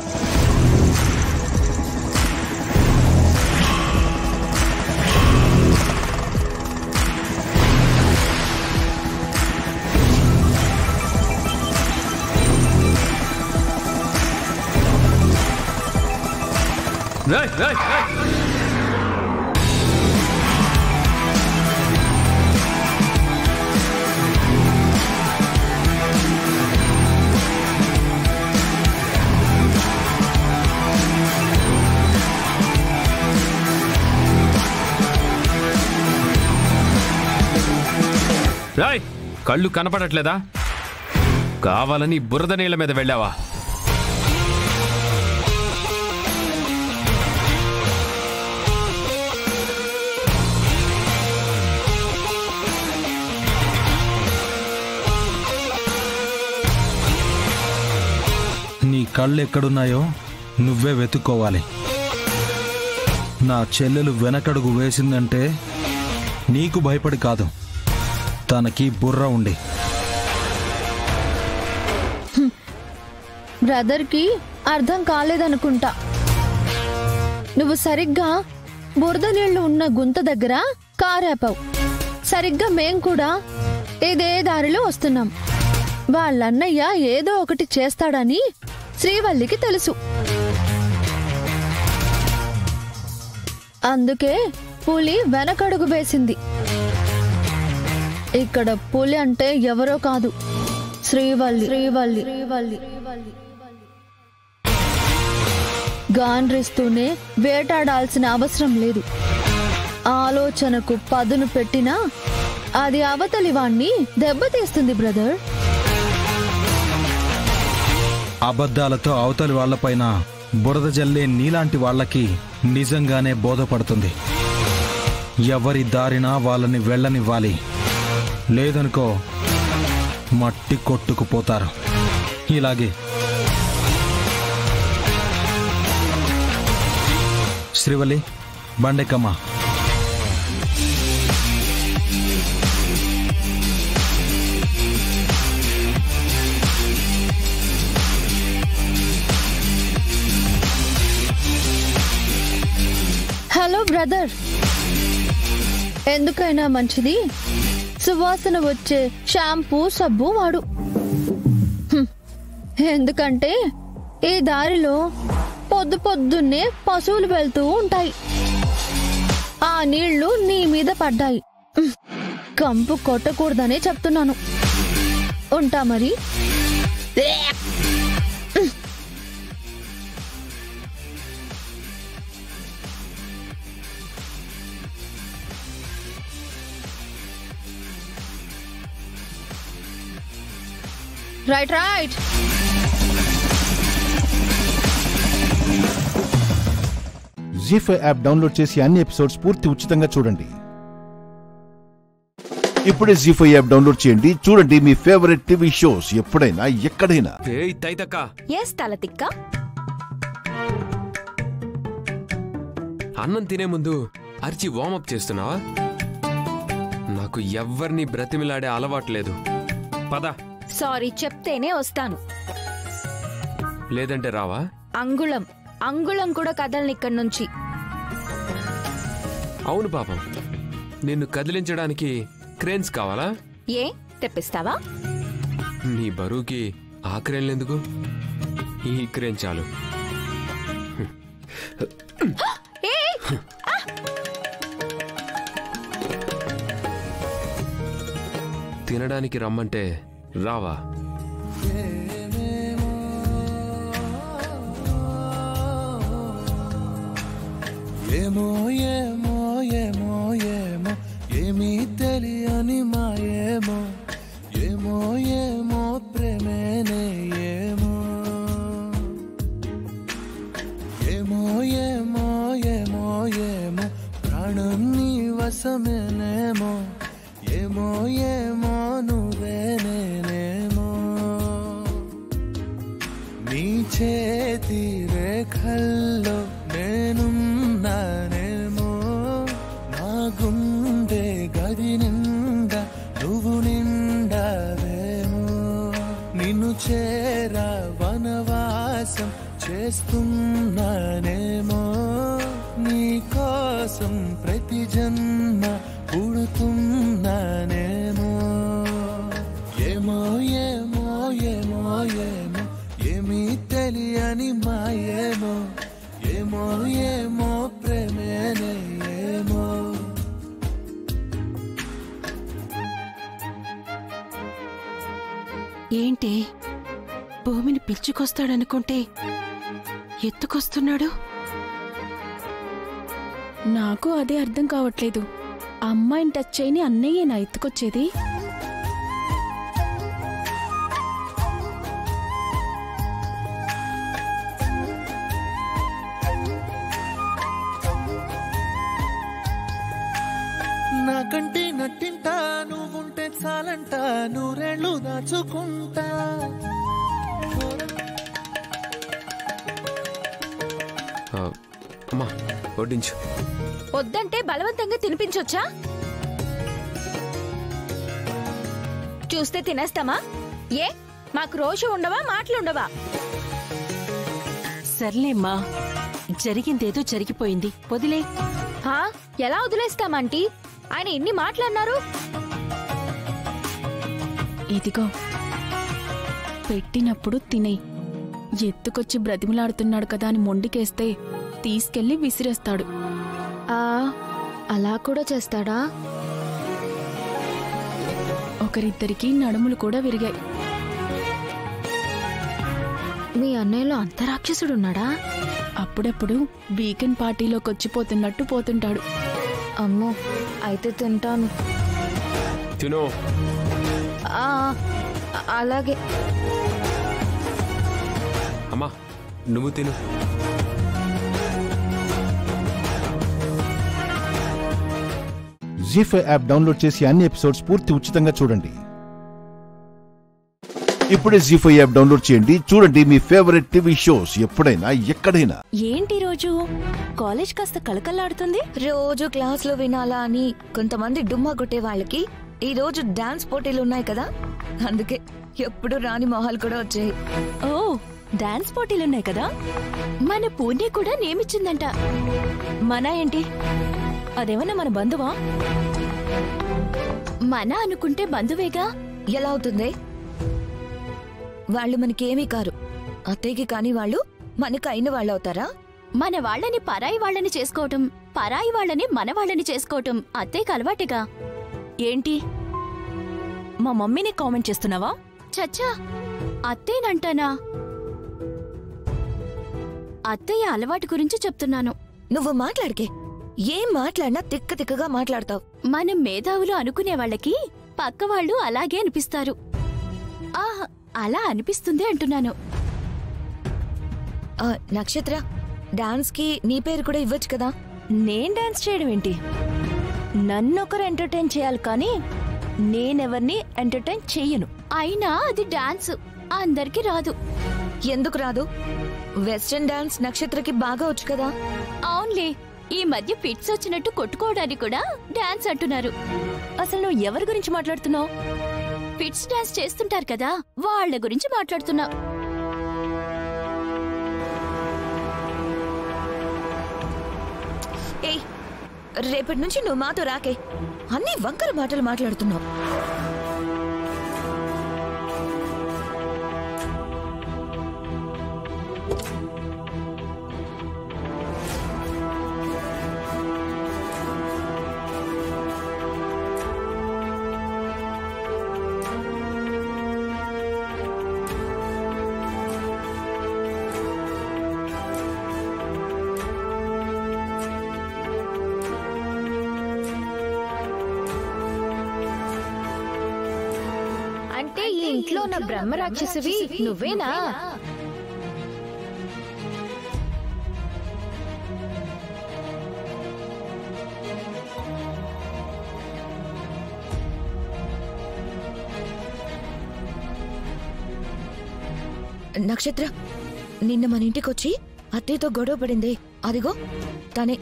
రాయ్, కళ్ళు కనపడట్లేదా? కావాలని బురద నీళ్ల మీద వెళ్ళావా? నీ కళ్ళు ఎక్కడున్నాయో నువ్వే వెతుక్కోవాలి. నా చెల్లెలు వెనకడుగు వేసిందంటే నీకు భయపడి కాదు, తనకి బుర్ర ఉండి. బ్రదర్కి అర్థం కాలేదనుకుంటా. నువ్వు సరిగ్గా బురద నీళ్లు ఉన్న గుంత దగ్గర కారాపావు. సరిగ్గా మేం కూడా ఇదే దారిలో వస్తున్నాం. వాళ్ళన్నయ్య ఏదో ఒకటి చేస్తాడని శ్రీవల్లికి తెలుసు. అందుకే పులి వెనకడుగు వేసింది. ఇక్కడ పులి అంటే ఎవరో కాదు, శ్రీవల్లి. శ్రీవల్లి శ్రీవల్లి గాండ్రిస్తూనే వేటాడాల్సిన అవసరం లేదు. ఆలోచనకు పదును పెట్టినా అది అవతలి వాణ్ణి దెబ్బతీస్తుంది బ్రదర్. అబద్ధాలతో అవతలి వాళ్లపైన బురద జల్లే నీలాంటి వాళ్ళకి నిజంగానే బోధపడుతుంది. ఎవరి దారినా వాళ్ళని వెళ్ళనివ్వాలి, లేదనుకో మట్టి కొట్టుకుపోతారు. ఇలాగే శ్రీవల్లి, బండెక్కమ్మా. హలో బ్రదర్, ఎందుకైనా మంచిది సువాసన వచ్చే షాంపూ సబ్బు వాడు. ఎందుకంటే ఈ దారిలో పొద్దున్నే పశువులు వెళ్తూ ఉంటాయి. ఆ నీళ్లు నీ మీద పడ్డాయి. కంపు కొట్టకూడదనే చెప్తున్నాను. ఉంటా మరి. Right right. Zee five app download చేసి అన్ని ఎపిసోడ్స్ పూర్తి ఉచితంగా చూడండి. ఇప్పుడే జీ5 యాప్ డౌన్లోడ్ చేయండి. చూడండి మీ ఫేవరెట్ టీవీ షోస్ ఎప్పుడైనా ఎక్కడైనా. అన్నం తినే ముందు అరిచి వార్మప్ చేస్తున్నావా? నాకు ఎవ్వరిని బ్రతిమిలాడే అలవాట్లేదు. పద. సారీ చెప్తేనే వస్తాను, లేదంటే రావా? అంగుళం కూడా కదలని ఇక్కడి నుంచి. అవును పాపం, నిన్ను కదిలించడానికి క్రేన్స్ కావాలా? ఏ తెప్పిస్తావా? నీ బరువుకి ఆ క్రేన్లు ఎందుకు? ఈ క్రేన్ చాలు. తినడానికి రమ్మంటే రావా? ఏమో ఏమో ఏమో ఏమో ఏమీ తెలియని మాయేమో, ఏమో ఏమో ప్రేమేనే ఏమో, ఏమో ఏమో ఏమో ఏమో ప్రాణం నీ వశమేనేమో, ఏమో ఏమో నువ్వే నేనేమో, నీ చేతి రేఖల్లో నేనున్నానేమో, నా గుండె గది నిండా నువ్వు నిండావేమో, నిన్ను చేరా వనవాసం చేస్తున్నానేమో, నీ కోసం ప్రతి జన్మ పుడుతున్నానేమో, ఏమో ఏమో ఏమో ఏమో ఏమీ తెలియని మాయేమో, ఏమో ఏమో ప్రేమేనే ఏమో. ఏంటి భూమిని పిలుచుకొస్తాడనుకుంటే ఎత్తుకొస్తున్నాడు? నాకు అదే అర్థం కావట్లేదు. అమ్మాయిని టచ్ చేయని అన్నయ్య నా ఎత్తుకొచ్చేది. నాకంటే నట్టింటా నువ్వుంటే చాలంట, నూరేళ్ళు దాచుకుంటా. అమ్మా వడ్డించు. వద్దంటే బలవంతంగా తినిపించొచ్చా? చూస్తే తినేస్తామా? ఏ మాకు రోజు ఉండవా, మాటలుండవా? సర్లేమ్మా, జరిగిందేదో జరిగిపోయింది, వదిలే. ఎలా వదిలేస్తామంటీ? ఆయన ఎన్ని మాటలన్నారు. ఇదిగో పెట్టినప్పుడు తినే. ఎత్తుకొచ్చి బ్రతిమలాడుతున్నాడు కదా అని మొండికేస్తే తీసుకెళ్లి విసిరేస్తాడు. అలా కూడా చేస్తాడా? ఒకరిద్దరికి నడుములు కూడా విరిగాయి. మీ అన్నయ్యలో అంత రాక్షసుడున్నాడా? అప్పుడప్పుడు వీకెండ్ పార్టీలోకి వచ్చిపోతున్నట్టు పోతుంటాడు. అమ్మో, అయితే తింటాను. తిను. అలాగే. అమ్మా నువ్వు తిను. జీ5 యాప్ డౌన్లోడ్ చేసి అన్ని ఎపిసోడ్స్ పూర్తి ఉచితంగా చూడండి. ఇప్పుడే జీ5 యాప్ డౌన్లోడ్ చేయండి, చూడండి మీ ఫేవరెట్ టీవీ షోస్ ఎప్పుడైనా ఎక్కడైనా. ఏంటి రోజు కాలేజ్ కాస్త కలకల్లాడుతుంది? రోజు క్లాస్లో వినాలా అని కొంతమంది డుమ్మా కొట్టే వాళ్ళకి ఈ రోజు డాన్స్ పోటీలు ఉన్నాయి కదా, అందుకే ఎప్పుడు రాని మొహాలు కూడా వచ్చాయి. ఓ, డాన్స్ పోటీలున్నాయి కదా. మన పూణే కూడా నేమిచ్చిందంట. మన ఏంటి, అదేమన్నా మన బంధువా? మన అనుకుంటే బంధువేగా. ఎలా అవుతుంది? వాళ్ళు మనకేమీ కారు. అత్తయ్యకి కాని వాళ్ళు మనకు అయిన వాళ్ళు అవుతారా? మన వాళ్ళని పరాయి వాళ్ళని చేసుకోవటం, పరాయి వాళ్ళని మన వాళ్ళని చేసుకోవటం అత్తయ్యకి అలవాటుగా. ఏంటి, మా మమ్మీని కామెంట్ చేస్తున్నావా? చచ్చా, అత్తయ్యనంటానా? అత్తయ్య అలవాటు గురించి చెప్తున్నాను. నువ్వు మాట్లాడికే, ఏం మాట్లాడినా తిక్క తిక్కగా మాట్లాడతావు. మనం మేధావులు అనుకునే వాళ్ళకి పక్క వాళ్ళు అలాగే అనిపిస్తారు. అలా అనిపిస్తుంది అంటున్నాను. నక్షత్ర, డాన్స్ కి నీ పేరు కూడా ఇవ్వచ్చు కదా. నేను డాన్స్ చేయడం ఏంటి? నన్నొకరు ఎంటర్టైన్ చేయాలి కానీ నేనెవర్ని ఎంటర్టైన్ చెయ్యను. అయినా అది డాన్స్ అందరికి రాదు. ఎందుకు రాదు? వెస్టర్న్ డాన్స్ నక్షత్రకి బాగా వచ్చు కదా. అవునులే, ఈ మధ్య ఫిట్స్ వచ్చినట్టు కొట్టుకోవడానికి కూడా డాన్స్ అంటున్నారు. అసలు నువ్వు ఎవరి గురించి మాట్లాడుతున్నావు? ఫిట్స్ డాన్స్ చేస్తుంటారు కదా, వాళ్ళ గురించి మాట్లాడుతున్నా. ఏయ్, రేపటి నుంచి నువ్వు మాతో రాకే. అన్ని వంకర మాటలు మాట్లాడుతున్నావు. అంటే ఈ ఇంట్లో నా బ్రహ్మ రాక్షసివి నువ్వేనా? నక్షత్ర, నిన్న మన ఇంటికొచ్చి అత్తయ్యతో గొడవ పడిందే, అదిగో తనే.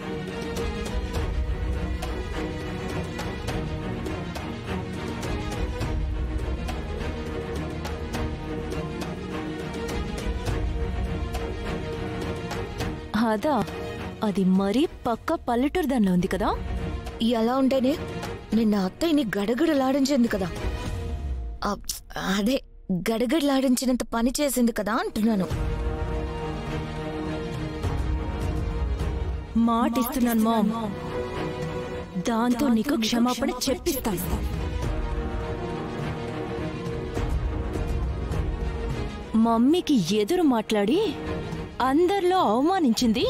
అదా, అది మరీ పక్క పల్లెటూరు దానిలో ఉంది కదా. ఎలా ఉంటేనే నిన్న అత్తయ్యని గడగడలాడించింది కదా. అదే గడగడలాడించినంత పని చేసింది కదా అంటున్నాను. మాటిస్తున్నాను మామ్, దాంతో నీకు క్షమాపణ చెప్పిస్తాను. మమ్మీకి ఎదురు మాట్లాడి అందరిలో అవమానించింది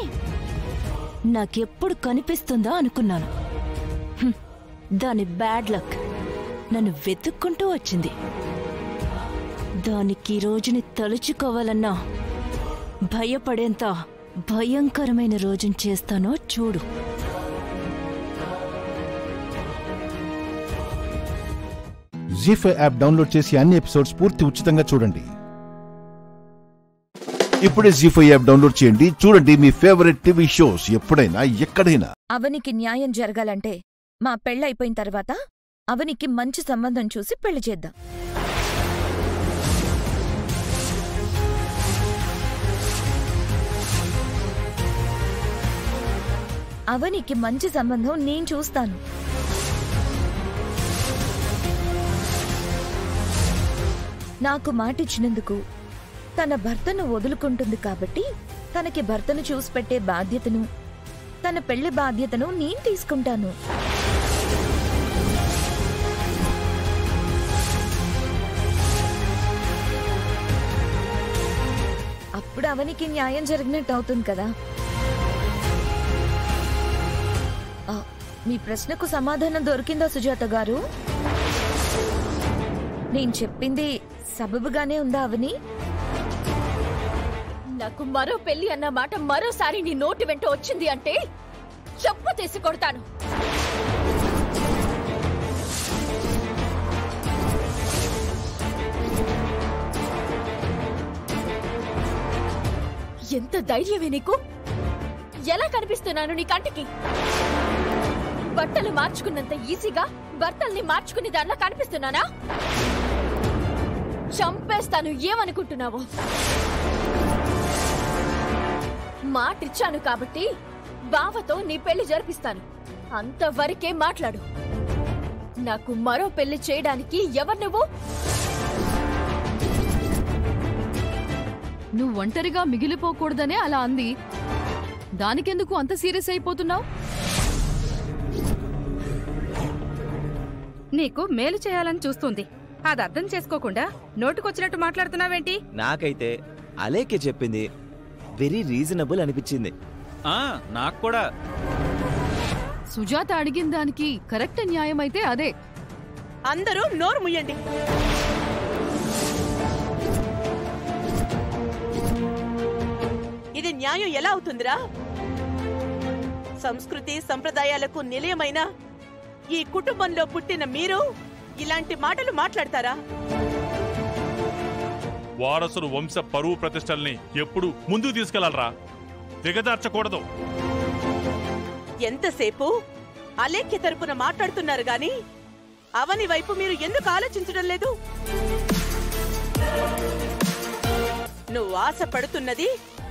నాకెప్పుడు కనిపిస్తుందా అనుకున్నాను. దాని బ్యాడ్ లక్ నన్ను వెతుక్కుంటూ వచ్చింది. దానికి ఈ రోజుని తలుచుకోవాలన్నా భయపడేంత భయంకరమైన రోజుని చేస్తానో చూడు. జీ5 యాప్ డౌన్లోడ్ చేసి అన్ని ఎపిసోడ్స్ పూర్తి ఉచితంగా చూడండి. ఇప్పుడే జీ5 యాప్ డౌన్లోడ్ చేయండి. చూడండి మీ ఫేవరెట్ టీవీ షోస్ ఎప్పుడైనా ఎక్కడైనా. అవనికి న్యాయం జరగాలంటే మా పెళ్ళైపోయిన తర్వాత అవనికి మంచి సంబంధం చూసి పెళ్లి చేద్దాం. అవనికి మంచి సంబంధం నేను చూస్తాను. నాకు మాటిచ్చినందుకు తన భర్తను వదులుకుంటుంది కాబట్టి తనకి భర్తను చూసి పెట్టే బాధ్యతను, తన పెళ్లి బాధ్యతను నేను తీసుకుంటాను. అప్పుడు అవనికి న్యాయం జరిగినట్టు అవుతుంది కదా. మీ ప్రశ్నకు సమాధానం దొరికిందా సుజాత గారు? నేను చెప్పింది సబబుగానే ఉందా అవని? నాకు మరో పెళ్లి అన్న మాట మరోసారి నీ నోటి వెంట వచ్చింది అంటే చెప్పు తీసి కొడతాను. ఎంత ధైర్యమే నీకు? ఎలా కనిపిస్తున్నాను నీ కంటికి? బట్టలు మార్చుకున్నంత ఈజీగా భర్తల్ని మార్చుకునే దానిలా కనిపిస్తున్నానా? చంపేస్తాను. ఏమనుకుంటున్నావు? మాటిచ్చాను కాబట్టి బావతో నీ పెళ్లి జరిపిస్తాను. అంతవరకే మాట్లాడు. నాకు మరో పెళ్లి చేయడానికి ఎవరు నువ్వు? నువ్వు ఒంటరిగా మిగిలిపోకూడదనే అలా అంది. దానికెందుకు అంత సీరియస్ అయిపోతున్నావు? నీకు మేలు చేయాలని చూస్తుంది. అది అర్థం చేసుకోకుండా నోటుకొచ్చినట్టు మాట్లాడుతున్నావేంటి? నాకైతే అలేకే చెప్పింది వెరీ రీజనబుల్ అనిపించింది. నాకు కూడా. సుజాత అడిగిన దానికి కరెక్ట్ న్యాయం అయితే అదే. అందరూ నోరు ముయ్యండి. ఇది న్యాయం ఎలా అవుతుందిరా? సంస్కృతి సంప్రదాయాలకు నిలయమైన ఈ కుటుంబంలో పుట్టిన మీరు ఇలాంటి మాటలు మాట్లాడతారా? వారసులు వంశ పరువు ప్రతిష్టల్ని ఎప్పుడు ముందుకు తీసుకెళ్లాలరా, దిగదార్చకూడదు. ఎంతసేపు అలేఖ్య తరపున మాట్లాడుతున్నారు గాని అవని వైపు మీరు ఎందుకు ఆలోచించడం లేదు? నువ్వు ఆశ పడుతున్నది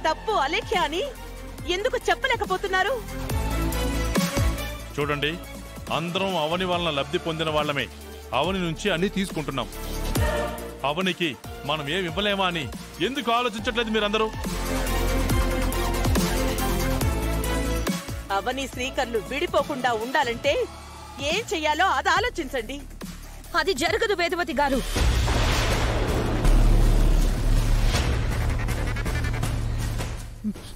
తప్పు అలేఖ్య అని ఎందుకు చెప్పలేకపోతున్నారు? చూడండి, అందరం అవని వలన లబ్ధి పొందిన వాళ్ళమే. అవని నుంచి అన్ని తీసుకుంటున్నాం. అవనికి మనం ఏం ఇవ్వలేమా అని ఎందుకు ఆలోచించట్లేదు మీరందరూ? అవని శ్రీకర్లు విడిపోకుండా ఉండాలంటే ఏం చెయ్యాలో అది ఆలోచించండి. అది జరగదు వేదవతి గారు.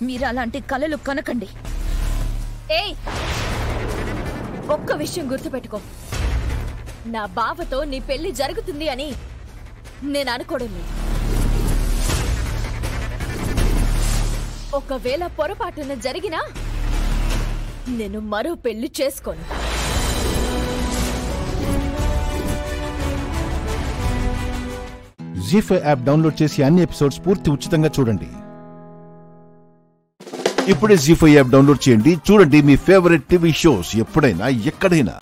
మీరు అలాంటి కలలు కనకండి. ఏయ్, ఒక్క విషయం గుర్తుపెట్టుకో. నా బావతో నీ పెళ్లి జరుగుతుంది అని నేను అనుకోవడం లేదు. ఒకవేళ పొరపాటున జరిగినా నేను మరో పెళ్లి చేసుకోను. జీ5 యాప్ డౌన్లోడ్ చేసి అన్ని ఎపిసోడ్స్ పూర్తి ఉచితంగా చూడండి. ఇప్పుడే జీ5 యాప్ డౌన్లోడ్ చేయండి. చూడండి మీ ఫేవరెట్ టీవీ షోస్ ఎప్పుడైనా ఎక్కడైనా.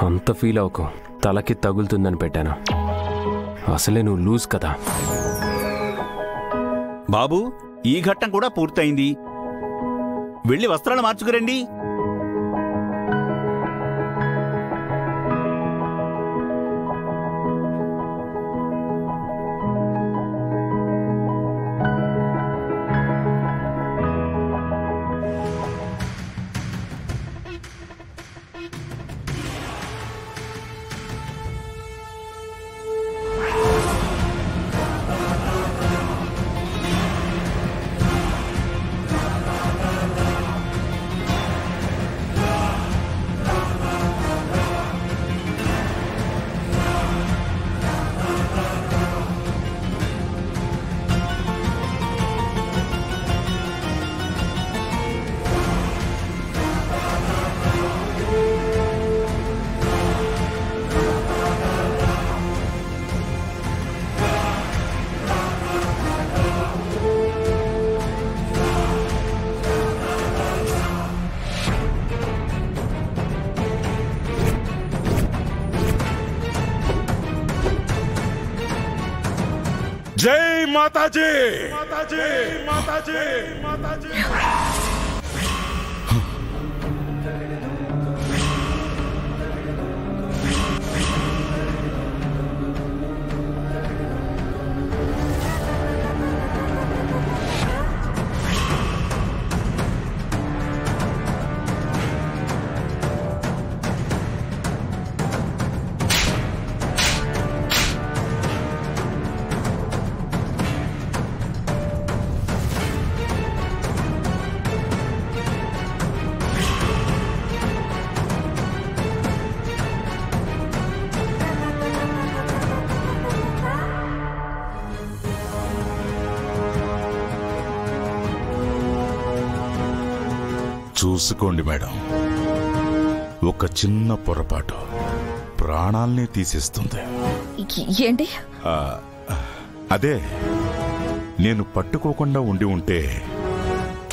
అంత ఫీల్ అవ్వకు. తలకి తగులుతుందని పెట్టాను. అసలే నువ్వు లూజ్ కదా. బాబు, ఈ ఘట్టం కూడా పూర్తయింది. వెళ్ళి వస్త్రాలు మార్చుకురండి. జై మాతాజీ మాతాజీ మాతాజీ మాతాజీ. చూసుకోండి మేడం, ఒక చిన్న పొరపాటు ప్రాణాల్ని తీసేస్తుంది. ఏంటి? అదే నేను పట్టుకోకుండా ఉండి ఉంటే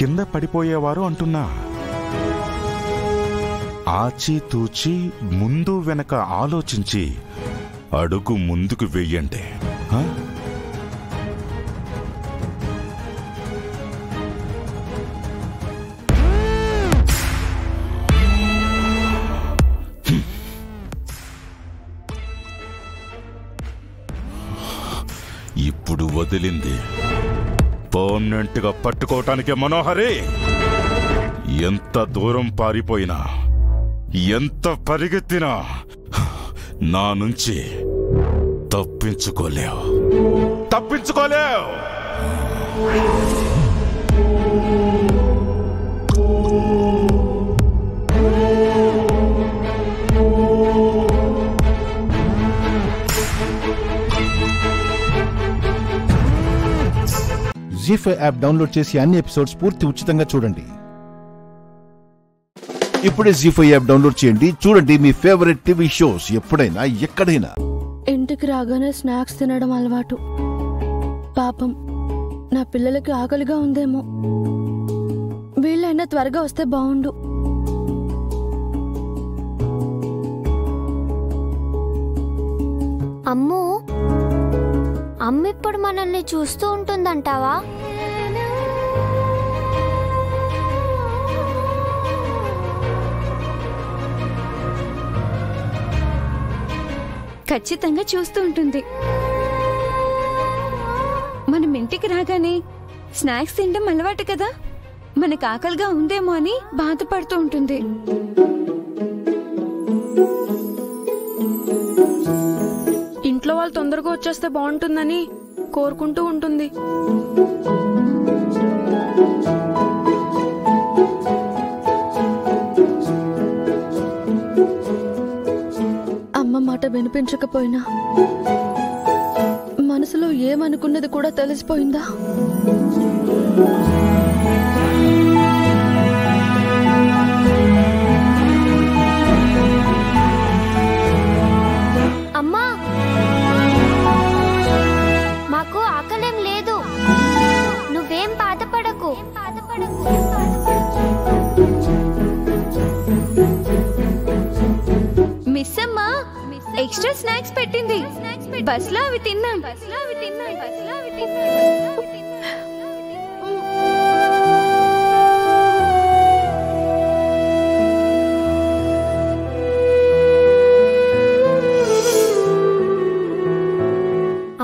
కింద పడిపోయేవారు అంటున్నా. ఆచితూచి ముందు వెనక ఆలోచించి అడుగు ముందుకు వెయ్యండి. ఇప్పుడు వదిలింది పర్మనెంట్ గా పట్టుకోవటానికే మనోహరి. ఎంత దూరం పారిపోయినా, ఎంత పరిగెత్తినా నా నుంచి తప్పించుకోలేవు. జీ5 యాప్ డౌన్లోడ్ చేసి అన్ని ఎపిసోడ్స్ పూర్తి ఉచితంగా చూడండి. ఇప్పుడే జీ5 యాప్ డౌన్లోడ్ చేయండి. చూడండి మీ ఫేవరెట్ టీవీ షోస్ ఎప్పుడైనా ఎక్కడైనా. ఇంటికి రాగానే స్నాక్స్ తినడం అలవాటు. పాపం నా పిల్లలకి ఆకలిగా ఉందేమో. వీళ్ళైనా త్వరగా వస్తే బాగుండు. అమ్మో, అమ్మ ఇప్పుడు మనల్ని చూస్తూ ఉంటుందంటావా? ఖచ్చితంగా చూస్తూ ఉంటుంది. మనం ఇంటికి రాగానే స్నాక్స్ తినడం అలవాటు కదా, మనకు ఆకలిగా ఉందేమో అని బాధపడుతూ ఉంటుంది. ఇంట్లో వాళ్ళు తొందరగా వచ్చేస్తే బాగుంటుందని కోరుకుంటూ ఉంటుంది. అమ్మ మాట వినిపించకపోయినా మనసులో ఏమనుకున్నది కూడా తెలిసిపోయిందా? అమ్మా, మాకు ఆకలేం లేదు, నువ్వేం బాధపడకు. మిస్ అమ్మా ఎక్స్ట్రా స్నాక్స్ పెట్టింది, బస్లో అవి తిన్నాం.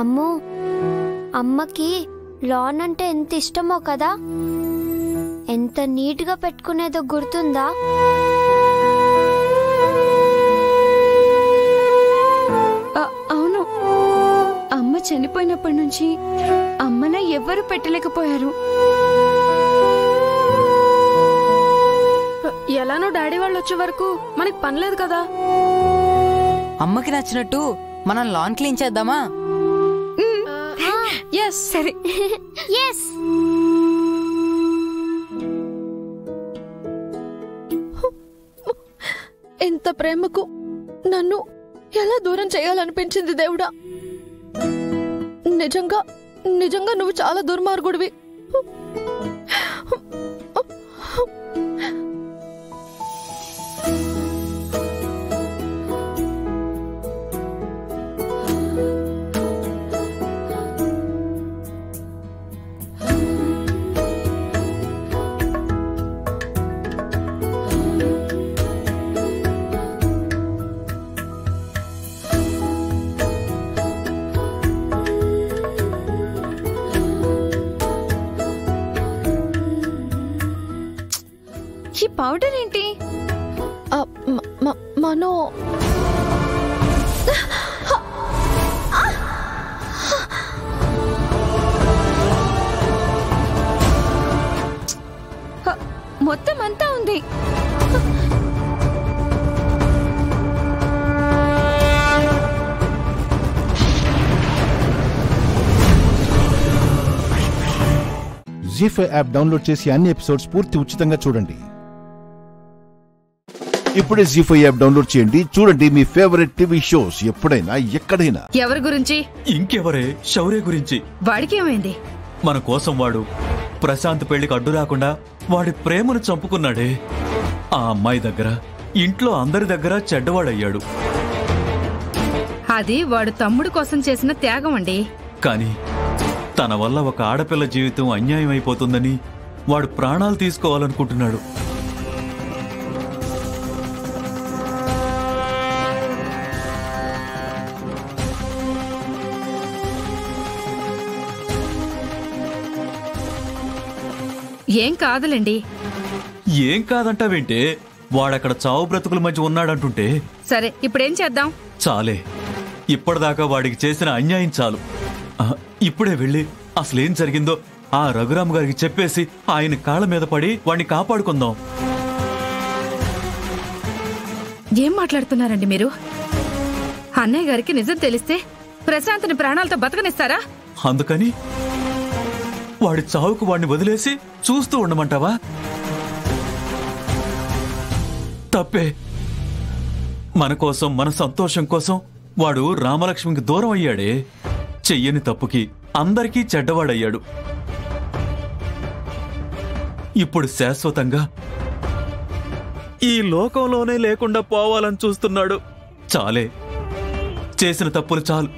అమ్మో, అమ్మకి లాన్ అంటే ఎంత ఇష్టమో కదా, ఎంత నీట్గా పెట్టుకునేదో గుర్తుందా? అవును, అమ్మ చనిపోయినప్పటి నుంచి అమ్మన ఎవ్వరూ పెట్టలేకపోయారు. ఎలానో డాడీ వాళ్ళు వచ్చే వరకు మనకి పనిలేదు కదా. అమ్మకి నచ్చినట్టు మనం లాన్ క్లీన్ చేద్దామా? సరే. ఇంత ప్రేమకు నన్ను ఎలా దూరం చేయాలనిపించింది దేవుడా. నిజంగా నిజంగా నువ్వు చాలా దుర్మార్గుడివి. ఈ పౌడర్ ఏంటి? మనో మొత్తం అంతా ఉంది. జీ5 యాప్ డౌన్లోడ్ చేసి అన్ని ఎపిసోడ్స్ పూర్తి ఉచితంగా చూడండి. ఇప్పుడే జీ5 యాప్ డౌన్లోడ్ చేయండి. చూడండి మీ ఫేవరెట్ టీవీ షోస్ ఎప్పుడైనా ఎక్కడైనా. ఎవరి గురించి? ఇంకెవరే, శౌర్య గురించి. వాడికి ఏమైంది? మన కోసం వాడు ప్రశాంత్ పెళ్లికి అడ్డు రాకుండా వాడి ప్రేమను చంపుకున్నాడే. ఆ అమ్మాయి దగ్గర, ఇంట్లో అందరి దగ్గర చెడ్డవాడయ్యాడు. అది వాడు తమ్ముడు కోసం చేసిన త్యాగం అండి. కానీ తన వల్ల ఒక ఆడపిల్ల జీవితం అన్యాయం అయిపోతుందని వాడు ప్రాణాలు తీసుకోవాలనుకుంటున్నాడు. ఏం కాదులేండి. ఏం కాదంటావేంటే? వాడక్కడ చావు బ్రతుకుల మధ్య ఉన్నాడంటుంటే. సరే, ఇప్పుడేం చేద్దాం? చాలే, ఇప్పటిదాకా వాడికి చేసిన అన్యాయం చాలు. ఇప్పుడే వెళ్ళి అసలేం జరిగిందో ఆ రఘురామ్ గారికి చెప్పేసి ఆయన కాళ్ళ మీద పడి వాడిని కాపాడుకుందాం. ఏం మాట్లాడుతున్నారండి మీరు? అన్నయ్య గారికి నిజం తెలిస్తే ప్రశాంత్ని ప్రాణాలతో బతకనిస్తారా? అందుకని వాడి చావుకు వాడిని వదిలేసి చూస్తూ ఉండమంటావా? తప్పే. మన కోసం, మన సంతోషం కోసం వాడు రామలక్ష్మికి దూరం అయ్యాడే. చెయ్యని తప్పుకి అందరికీ చెడ్డవాడయ్యాడు. ఇప్పుడు శాశ్వతంగా ఈ లోకంలోనే లేకుండా పోవాలని చూస్తున్నాడు. చాలే, చేసిన తప్పులు చాలు.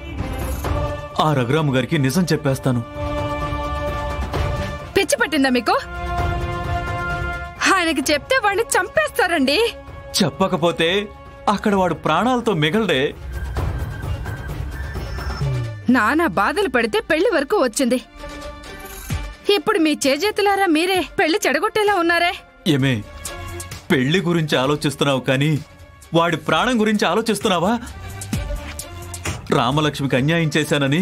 ఆ రఘురాము గారికి నిజం చెప్పేస్తాను. పిచ్చి పట్టిందా మీకు? ఆయనకి చెప్తే వాడిని చంపేస్తారండి. చెప్పకపోతే అక్కడ వాడు ప్రాణాలతో మిగలడే. నానా బాధలు పడితే పెళ్లి వరకు వచ్చింది. ఇప్పుడు మీ చేజేతులారా మీరే పెళ్లి చెడగొట్టేలా ఉన్నారే. ఏమే, పెళ్లి గురించి ఆలోచిస్తున్నావు కానీ వాడి ప్రాణం గురించి ఆలోచిస్తున్నావా? రామలక్ష్మికి అన్యాయం చేశానని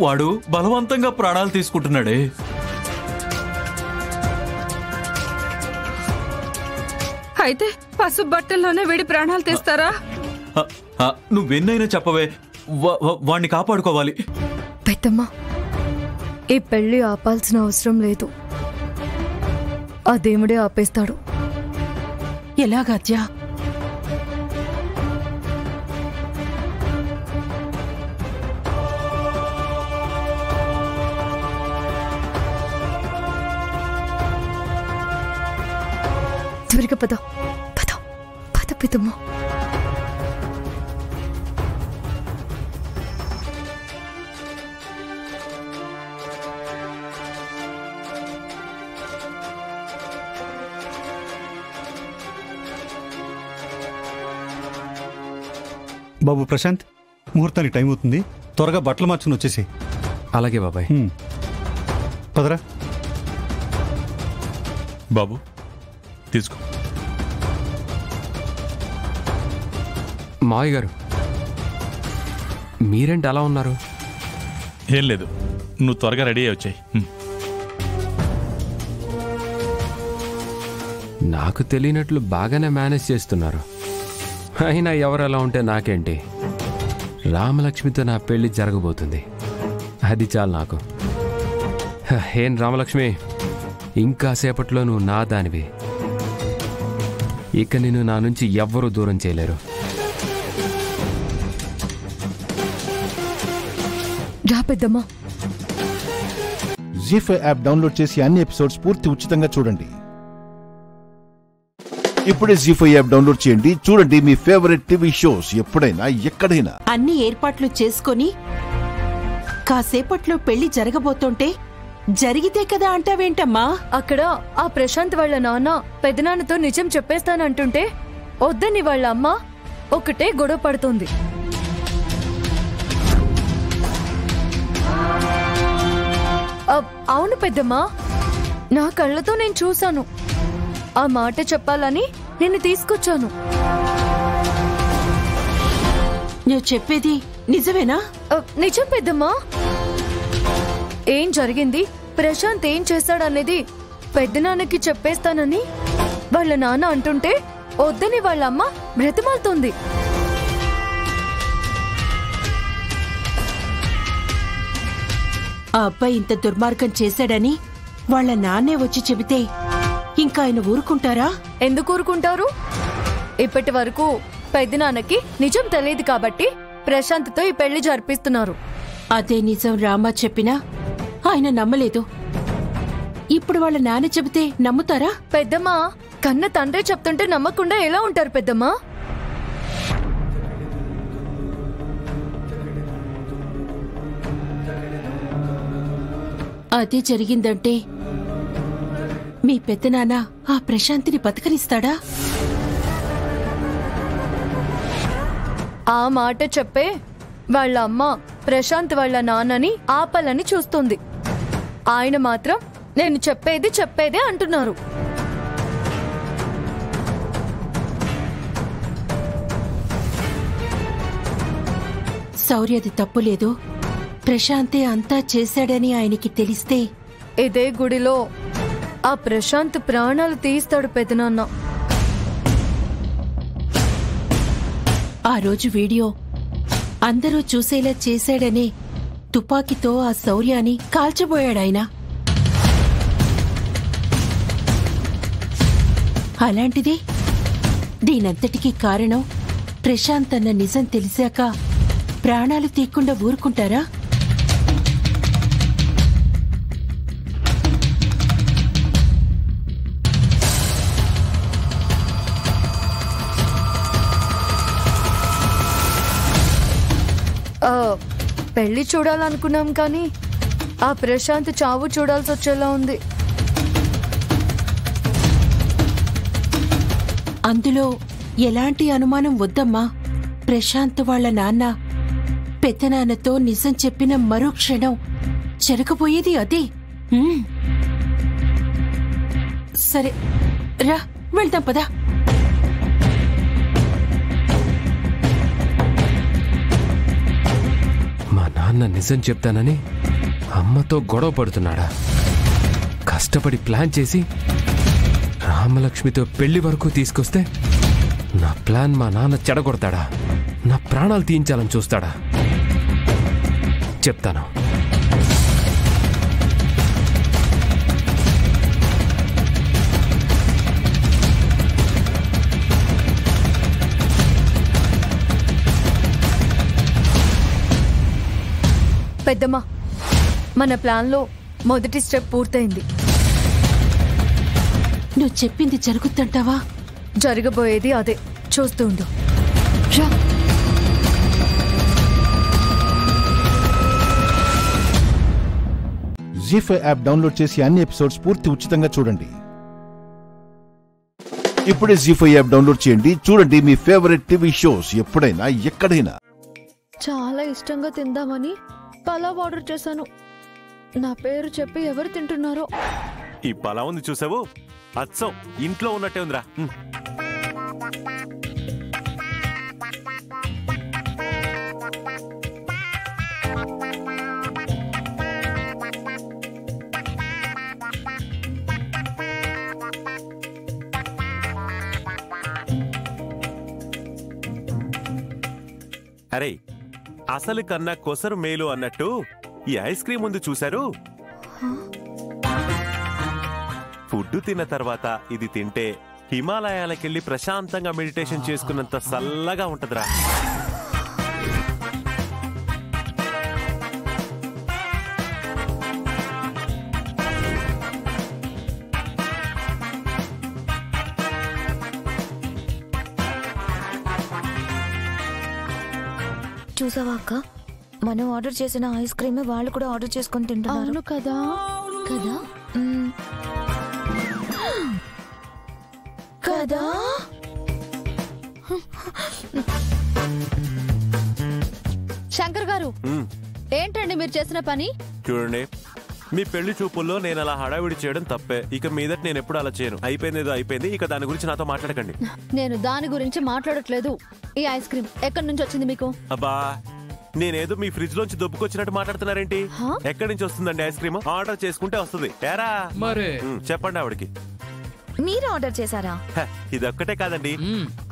వాడు బలవంతంగా ప్రాణాలు తీసుకుంటున్నాడే. అయితే పసుపు బట్టల్లోనే వీడి ప్రాణాలు తీస్తారా? నువ్వెన్నైనా చెప్పవే, వాణ్ణి కాపాడుకోవాలి. పెద్దమ్మ, ఈ పెళ్లి ఆపాల్సిన అవసరం లేదు. ఆ దేవుడే ఆపేస్తాడు. ఎలాగత్యా? త్వరగా పద పద పద పెద్దమ్మ. బాబు ప్రశాంత్, ముహూర్తానికి టైం అవుతుంది. త్వరగా బట్టలు మార్చుకుని వచ్చేసి. అలాగే బాబాయ్. పదరా బాబు, తీసుకో. మావయ్య గారు, మీరేంటి అలా ఉన్నారు? ఏం లేదు, నువ్వు త్వరగా రెడీ అయ్యి వచ్చాయి. నాకు తెలియనట్లు బాగానే మేనేజ్ చేస్తున్నారు. అయినా ఎవరు అలా ఉంటే నాకేంటి? రామలక్ష్మితో నా పెళ్లి జరగబోతుంది, అది చాలు నాకు. ఏం రామలక్ష్మి, ఇంకా సేపట్లో నువ్వు నా దానివి. ఇక నేను నా నుంచి ఎవ్వరూ దూరం చేయలేరు. రా పెద్దమ్మా. జీ5 యాప్ డౌన్లోడ్ చేసి అన్ని ఎపిసోడ్స్ పూర్తి ఉచితంగా చూడండి. ఇప్పుడే జీ5 యాప్ డౌన్లోడ్ చేయండి. చూడండి మీ ఫేవరెట్ టీవీ షోస్ ఎప్పుడైనా ఎక్కడైనా. అన్ని ఏర్పాట్లు చేసుకొని కాసేపట్లో పెళ్లి జరగబోతుంటే జరిగితే కదా అంటావేంటమ్మా? అక్కడ ఆ ప్రశాంత్ వాళ్ళ నాన్న పెదనాన్నతో నిజం చెప్పేస్తానంటుంటే వద్దని వాళ్ళ అమ్మ ఒకటే గొడవ పడుతుంది. అవును పెద్దమ్మా, నా కళ్ళతో నేను చూశాను. ఆ మాట చెప్పాలని నిన్ను తీసుకొచ్చాను. నువ్వు చెప్పేది నిజమేనా? నిజం పెద్దమ్మా. ఏం జరిగింది, ప్రశాంత్ ఏం చేశాడనేది పెద్దనాన్నకి చెప్పేస్తానని వాళ్ళ నాన్న అంటుంటే వద్దని వాళ్ళ అమ్మ బ్రతిమాలుతోంది. ఆ అబ్బాయి ఇంత దుర్మార్గం చేశాడని వాళ్ళ నాన్నే వచ్చి చెబితే ఇంకా ఆయన ఊరుకుంటారా? ఎందుకు ఊరుకుంటారు? ఇప్పటి వరకు పెద్దనాన్నకి నిజం తెలియదు కాబట్టి ప్రశాంత్తో ఈ పెళ్లి జరిపిస్తున్నారు. అదే నిజం రామా చెప్పినా ఆయన నమ్మలేదు. ఇప్పుడు వాళ్ళ నాన్న చెబితే నమ్ముతారా? పెద్దమ్మా, కన్న తండ్రి చెప్తుంటే నమ్మకుండా ఎలా ఉంటారు పెద్దమ్మా? అదే జరిగిందంటే మీ పెద్దనాన్న ఆ ప్రశాంతిని బతకనిస్తాడా? ఆ మాట చెప్పే వాళ్ళ అమ్మ ప్రశాంత్ వాళ్ళ నాన్నని ఆపాలని చూస్తుంది. ఆయన మాత్రం నేను చెప్పేదే అంటున్నారు. శౌర్యది తప్పులేదు. ప్రశాంతే అంతా చేశాడని ఆయనకి తెలిస్తే ఇదే గుడిలో ఆ ప్రశాంత్ ప్రాణాలు తీస్తాడు పెదనాన్న. ఆ రోజు వీడియో అందరూ చూసేలా చేశాడని తుపాకీతో ఆ శౌర్యాన్ని కాల్చబోయాడాయన. అలాంటిది దీనంతటికీ కారణం ప్రశాంత్ అన్న నిజం తెలిసాక ప్రాణాలు తీయకుండా ఊరుకుంటారా? పెళ్లి చూడాలనుకున్నాం కానీ ఆ ప్రశాంత్ చావు చూడాల్సి వచ్చేలా ఉంది. అందులో ఎలాంటి అనుమానం వద్దమ్మా. ప్రశాంత్ వాళ్ళ నాన్న పెద్దనాన్నతో నిజం చెప్పిన మరో క్షణం జరగబోయేది అదే. సరే రా వెళ్దాం పదా. మా నాన్న నిజం చెప్తానని అమ్మతో గొడవ పడుతున్నాడా? కష్టపడి ప్లాన్ చేసి రామలక్ష్మితో పెళ్లి వరకు తీసుకొస్తే నా ప్లాన్ మా నాన్న చెడగొడతాడా? నా ప్రాణాలు తీయించాలని చూస్తాడా? చెప్తాను. పెద్దమ్మా, మన ప్లాన్లో మొదటి స్టెప్ పూర్తయింది. నువ్వు చెప్పింది జరుగుతుంటావా? జరగబోయేది అదే, చూస్తూ ఉండు. జీ5 యాప్ డౌన్లోడ్ చేసి అన్ని ఎపిసోడ్స్ పూర్తి ఉచితంగా చూడండి. ఇప్పుడే జీ5 యాప్ డౌన్లోడ్ చేయండి. చూడండి మీ ఫేవరెట్ టీవీ షోస్ ఎప్పుడైనా ఎక్కడైనా. చాలా ఇష్టంగా తిందామని పలావ్ ఆర్డర్ చేశాను. నా పేరు చెప్పి ఎవరు తింటున్నారో. ఈ పలావ్ ఉంది చూసావు, అచ్చం ఇంట్లో ఉన్నట్టే ఉందిరా. అరే, అసలు కన్నా కొసరు మేలు అన్నట్టు ఈ ఐస్ క్రీమ్ ముందు చూశారు. ఫుడ్ తిన్న తర్వాత ఇది తింటే హిమాలయాలకెళ్ళి ప్రశాంతంగా మెడిటేషన్ చేసుకున్నంత చల్లగా ఉంటదిరా. చూసావా అక్క, మనం ఆర్డర్ చేసిన ఐస్ క్రీమ్ వాళ్ళు కూడా ఆర్డర్ చేసుకొని తింటున్నారు. అవును కదా కదా కదా. శంకర్ గారు, ఏంటండి మీరు చేసిన పని? చూడండి, మీ పెళ్లి చూపుల్లో నేను అలా హడావిడి చేయడం తప్పే. ఇక మీదట నేను ఎప్పుడు అలా చేయను. అయిపోయింది ఏదో అయిపోయింది. ఇక దాని గురించి నాతో మాట్లాడకండి. నేను దాని గురించి మాట్లాడట్లేదు. ఈ ఐస్ క్రీమ్ ఎక్కడి నుంచి వచ్చింది మీకు? అబ్బా, నేనేదో మీ ఫ్రిడ్జ్ లోంచి దొబ్బుకొచ్చినట్టు మాట్లాడుతున్నారేంటి? ఎక్కడి నుంచి వస్తుందండి ఐస్ క్రీమ్? ఆర్డర్ చేసుకుంటే వస్తుంది. ఏరా మరి చెప్పండి ఆవిడకి. మీరు ఆర్డర్ చేశారా? ఇదొక్కటే కాదండి,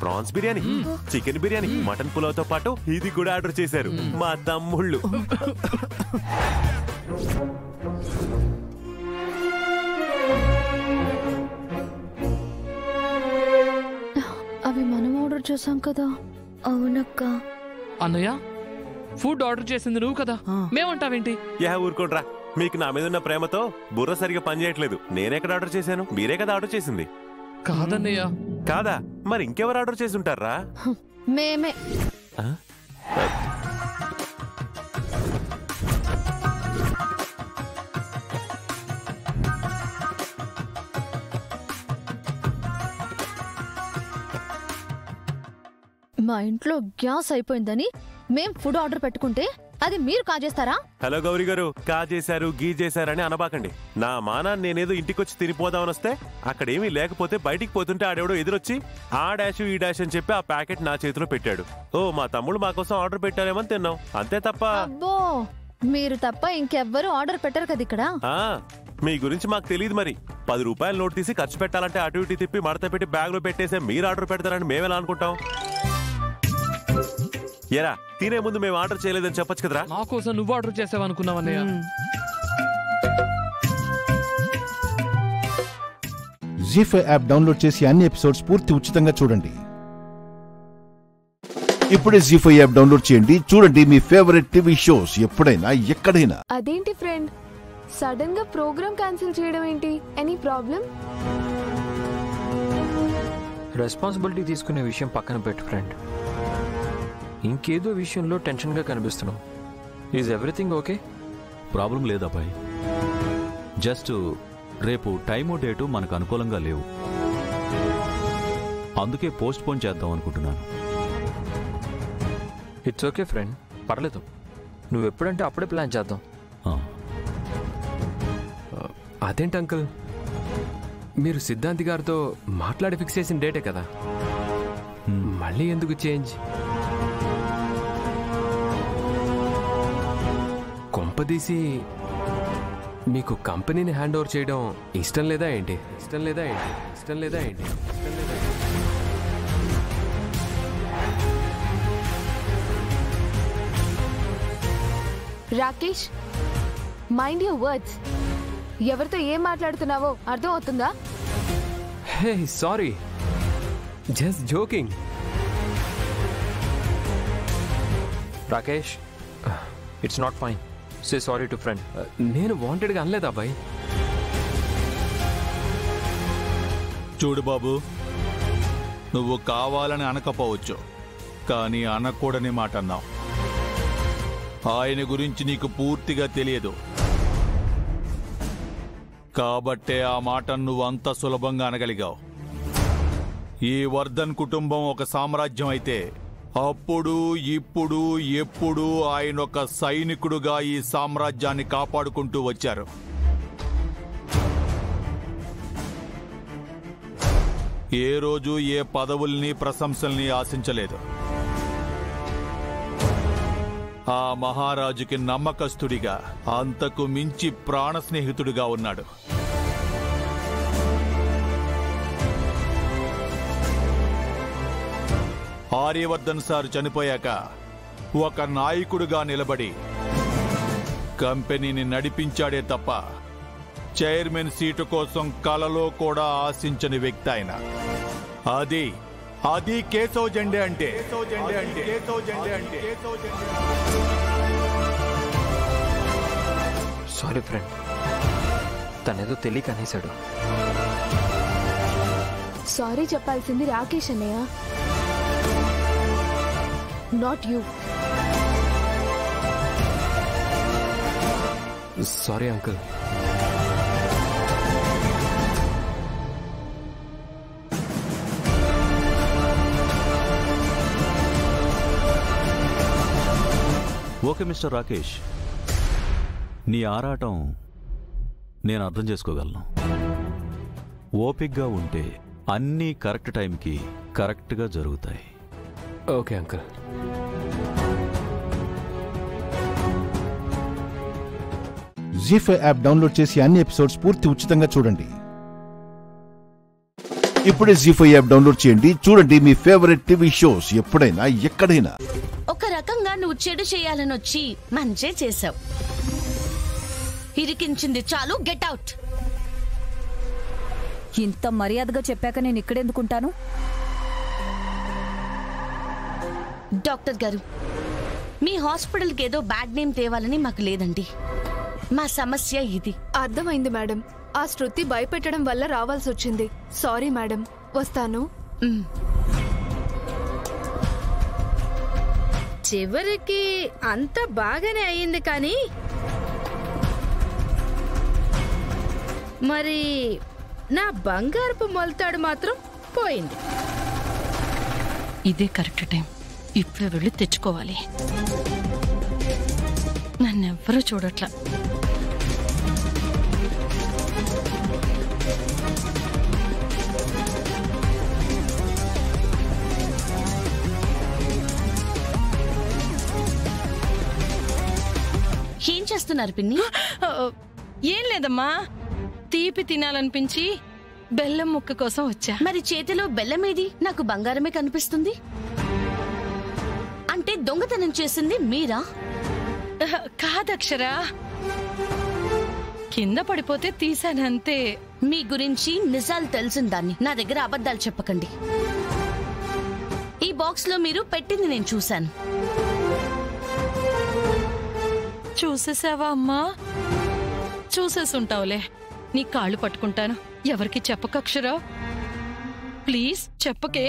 prawns biryani, chicken biryani, mutton pulao తో పాటు ఇది కూడా ఆర్డర్ చేశారు మా తమ్ముళ్ళు. అవి మనం ఆర్డర్ చేసాం కదా. అవునక్క. అన్నయ్య, ఫుడ్ ఆర్డర్ చేసింది నువ్వు కదా, మేమంటావేంటి? ఊరుకోండ్రా, మీకు నా మీద ఉన్న ప్రేమతో బుర్ర సరిగా పనిచేయట్లేదు. నేనెక్కడ ఆర్డర్ చేశాను? మీరే కదా ఆర్డర్ చేసింది. కాదన్నయ్య. కాదా? మరి ఇంకెవరు ఆర్డర్ చేసి ఉంటారా? మేమే. మా ఇంట్లో గ్యాస్ అయిపోయిందని మేం ఫుడ్ ఆర్డర్ పెట్టుకుంటే అది మీరు కాజేస్తారా? హలో గౌరీ గారు, కాజేశారు గీ చేశారని అనబాకండి. నా మానాన్ని నేనేదో ఇంటికొచ్చి తినిపోదామని వస్తే అక్కడేమీ లేకపోతే బయటికి పోతుంటే ఆడెవడో ఎదురొచ్చి ఆ డాష్ ఈ డాష్ అని చెప్పి ఆ ప్యాకెట్ నా చేతిలో పెట్టాడు. ఓ, మా తమ్ముడు మా కోసం ఆర్డర్ పెట్టారేమని తిన్నాం, అంతే తప్ప. అబ్బో, మీరు తప్ప ఇంకెవ్వరూ ఆర్డర్ పెట్టరు కదా ఇక్కడ. మీ గురించి మాకు తెలియదు. మరి 10 రూపాయల నోట్ తీసి ఖర్చు పెట్టాలంటే అటు ఇటు తిప్పి మడత పెట్టి బ్యాగ్ లో పెట్టేసే మీరు ఆర్డర్ పెడతారని మేమెలా అనుకుంటాం? ఎరా, తినే ముందు మేము ఆర్డర్ చేయలేదని చెప్పొచ్చు కదరా. నా కోసం నువ్వు ఆర్డర్ చేసావనుకున్నావన్నయ్య. జీ5 యాప్ డౌన్లోడ్ చేసి అన్ని ఎపిసోడ్స్ పూర్తి ఉచితంగా చూడండి. ఇప్పుడే జీ5 యాప్ డౌన్లోడ్ చేయండి. చూడండి మీ ఫేవరెట్ టీవీ షోస్ ఎప్పుడైనా ఎక్కడైనా. అదేంటి ఫ్రెండ్, సడన్ గా ప్రోగ్రామ్ క్యాన్సిల్ చేయడం ఏంటి? Any problem? రెస్పాన్సిబిలిటీ తీసుకునే విషయం పక్కన పెట్టు ఫ్రెండ్. ఇంకేదో విషయంలో టెన్షన్గా కనిపిస్తున్నావు. Is everything okay? ప్రాబ్లం లేదబ్బాయి. జస్ట్ రేపు టైము డేటు మనకు అనుకూలంగా లేవు, అందుకే పోస్ట్ పోన్ చేద్దాం అనుకుంటున్నాను. ఇట్స్ ఓకే ఫ్రెండ్, పర్లేదు. నువ్వు ఎప్పుడంటే అప్పుడే ప్లాన్ చేద్దాం. అదేంటి అంకుల్, మీరు సిద్ధాంతి గారితో మాట్లాడి ఫిక్స్ చేసిన డేటే కదా, మళ్ళీ ఎందుకు చేంజ్? కొంపదీసి మీకు కంపెనీని హ్యాండ్ ఓవర్ చేయడం ఇష్టం లేదా ఏంటి? Rakesh, mind your words. ఎవరితో ఏం మాట్లాడుతున్నావో అర్థం అవుతుందా? Hey sorry, just joking. Rakesh, it's not fine. Say sorry to friend. నేను వాంటెడ్గా అనలేదు అబ్బాయి. చూడు బాబు, నువ్వు కావాలని అనకపోవచ్చు, కానీ అనకూడని మాట అన్నావు. ఆయన గురించి నీకు పూర్తిగా తెలియదు కాబట్టే ఆ మాటను నువ్వు అంత సులభంగా అనగలిగావు. ఈ వర్ధన్ కుటుంబం ఒక సామ్రాజ్యం అయితే అప్పుడు ఇప్పుడు ఎప్పుడు ఆయన ఒక సైనికుడుగా ఈ సామ్రాజ్యాన్ని కాపాడుకుంటూ వచ్చారు. ఏ రోజు ఏ పదవుల్ని ప్రశంసల్ని ఆశించలేదు. ఆ మహారాజుకి నమ్మకస్తుడిగా, అంతకు మించి ప్రాణ స్నేహితుడిగా ఉన్నాడు. ఆర్యవర్ధన్ సార్ చనిపోయాక ఒక నాయకుడిగా నిలబడి కంపెనీని నడిపించాడే తప్ప చైర్మన్ సీటు కోసం కలలో కూడా ఆశించని వ్యక్తి ఆయన. అది కేశవ్ జెండే అంటే. సారీ ఫ్రెండ్, తనేదో తెలియక అనేశాడు. సారీ చెప్పాల్సింది రాకేష్ అన్నయ్య, not you. Sorry uncle. Okay mister Rakesh, నీ ఆరాటం నేను అర్థం చేసుకోగలను. ఓపిగ్గా ఉంటే అన్నీ కరెక్ట్ టైంకి కరెక్ట్గా జరుగుతాయి. Okay uncle. Zee five app download చేసి అన్ని ఎపిసోడ్స్ పూర్తి ఉచితంగా చూడండి. ఇప్పుడే జీ5 యాప్ డౌన్లోడ్ చేయండి. చూడండి మీ ఫేవరెట్ టీవీ షోస్ ఎప్పుడైనా ఎక్కడైనా. ఒక రకంగా నువ్వు చెడు చేయాలని వచ్చి మంచే చేసావు. ఇరికించింది చాలు, గెట్ అవుట్. ఇంత మర్యాదగా చెప్పాక నేను ఇక్కడెందుకుంటాను? డాక్టర్ గారు, మీ హాస్పిటల్కి ఏదో బ్యాడ్ నేమ్ తేవాలని మాకు లేదండి. మా సమస్య ఇది. అర్థమైంది మేడం. ఆ శృతి భయపెట్టడం వల్ల రావాల్సి వచ్చింది. సారీ మేడం, వస్తాను. చివరికి అంత బాగానే అయ్యింది, కానీ మరి నా బంగారపు మొలతాడు మాత్రం పోయింది. ఇదే కరెక్ట్ టైం. ఇప్పుడే వెళ్ళి తెచ్చుకోవాలి. నన్నెవ్వరూ చూడట్లా. ఏం చేస్తున్నారు పిన్ని? ఏం లేదమ్మా, తీపి తినాలనిపించి బెల్లం ముక్క కోసం వచ్చా. మరి చేతిలో బెల్లం ఏది? నాకు బంగారమే కనిపిస్తుంది. అంటే దొంగతనం చేసింది మీరా? కాదక్షరా, కింద పడిపోతే తీసానంతే. మీ గురించి నిజాలు తెలిసిన దాన్ని నా దగ్గర అబద్ధాలు చెప్పకండి. ఈ బాక్స్ లో మీరు పెట్టింది నేను చూశాను. చూసేసావా అమ్మా? చూసేసుంటావులే. నీ కాళ్ళు పట్టుకుంటాను. ఎవరికి చెప్పకక్షరా, ప్లీజ్. చెప్పకే,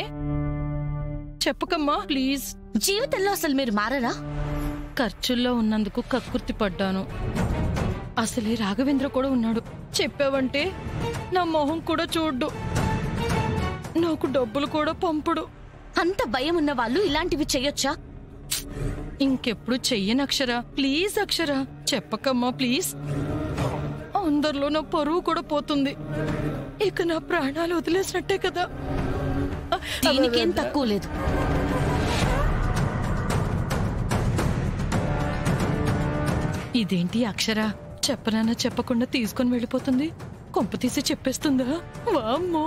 చెప్పకమ్మా ప్లీజ్. జీవితంలో అసలు మీరు మారరా? ఖర్చుల్లో ఉన్నందుకు కక్కుర్తి పడ్డాను. అసలే రాఘవేంద్ర కూడా ఉన్నాడు. చెప్పావంటే నా మొహం కూడా చూడ్డు, నాకు డబ్బులు కూడా పంపుడు. అంత భయం ఉన్న వాళ్ళు ఇలాంటివి చెయ్యొచ్చా? ఇంకెప్పుడు చెయ్యను అక్షరా, ప్లీజ్ అక్షరా, చెప్పకమ్మా ప్లీజ్. అందరిలో నా పరువు కూడా పోతుంది. ఇక నా ప్రాణాలు వదిలేసినట్టే కదా. దీనికేం తక్కువ లేదు. ఇదేంటి అక్షరా, చెప్పనన్నా చెప్పకుండా తీసుకొని వెళ్ళిపోతుంది? కొంప తీసి చెప్పేస్తుందా? వామ్మో.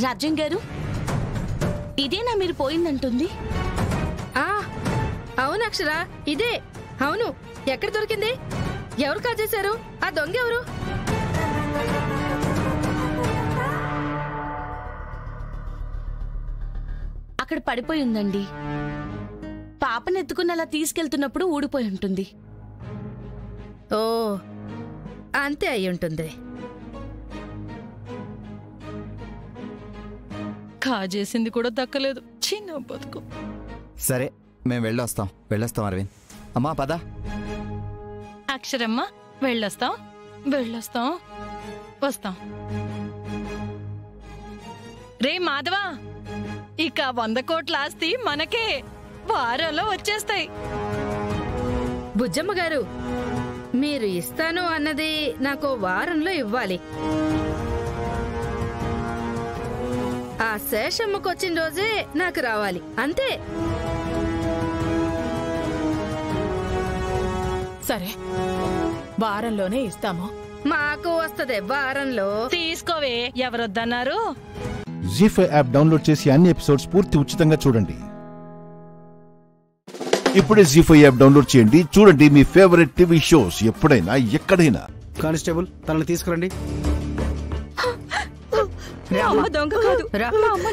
రాజ్యం గారు, ఇదేనా మీరు పోయిందంటుంది? అవును అక్షరా, ఇదే. అవును, ఎక్కడ దొరికింది? ఎవరు కాజేశారు? ఆ దొంగ ఎవరు? అక్కడ పడిపోయి ఉందండి. పాపనెత్తుకుని అలా తీసుకెళ్తున్నప్పుడు ఊడిపోయి ఉంటుంది. ఓ, అంతే అయి ఉంటుంది. కాజేసింది కూడా దక్కలేదు. చిన్న బతుకు. సరే, మేము వెళ్ళొస్తాం అరవింద్. అమ్మా పద. అక్షరమ్మ, వెళ్ళొస్తాం వస్తాం. రే మాధవా, ఇక 100 కోట్ల ఆస్తి మనకే వారంలో వచ్చేస్తాయి. బుజ్జమ్మ గారు, మీరు ఇస్తాను అన్నది నాకు వారంలో ఇవ్వాలి. ఆ శేషమ్మకు వచ్చిన రోజే నాకు రావాలి, అంతే. సరే, వారంలోనే ఇస్తాము. మాకు వస్తదే వారంలో. తీసుకోవే, ఎవరొద్దన్నారు? జీ5 యాప్ డౌన్లోడ్ చేసి అన్ని ఎపిసోడ్స్ పూర్తి ఉచితంగా చూడండి. ఇప్పుడే జీ5 యాప్ డౌన్లోడ్ చేయండి. చూడండి మీ ఫేవరెట్ టీవీ షోస్ ఎప్పుడైనా ఎక్కడైనా. కానిస్టేబుల్, తనని తీసుకురండి. దొంగ కాదు,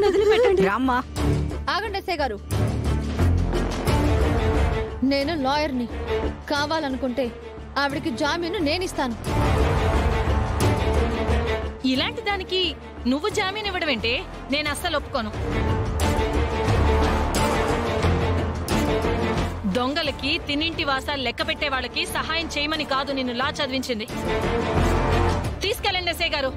వదిలిపెట్టండి. రామ్మా. ఆగండి ఎస్ఐ గారు, నేను లాయర్ని. కావాలనుకుంటే ఆవిడికి జామీను నేనిస్తాను. ఇలాంటి దానికి నువ్వు జామీన్ ఇవ్వడమేంటే? నేను అస్సలు ఒప్పుకోను. దొంగలకి, తినింటి వాసాలు లెక్క పెట్టే వాళ్ళకి సహాయం చేయమని కాదు నిన్ను లా చదివించింది. తీసుకెళ్ళండి ఎస్ఐ గారు.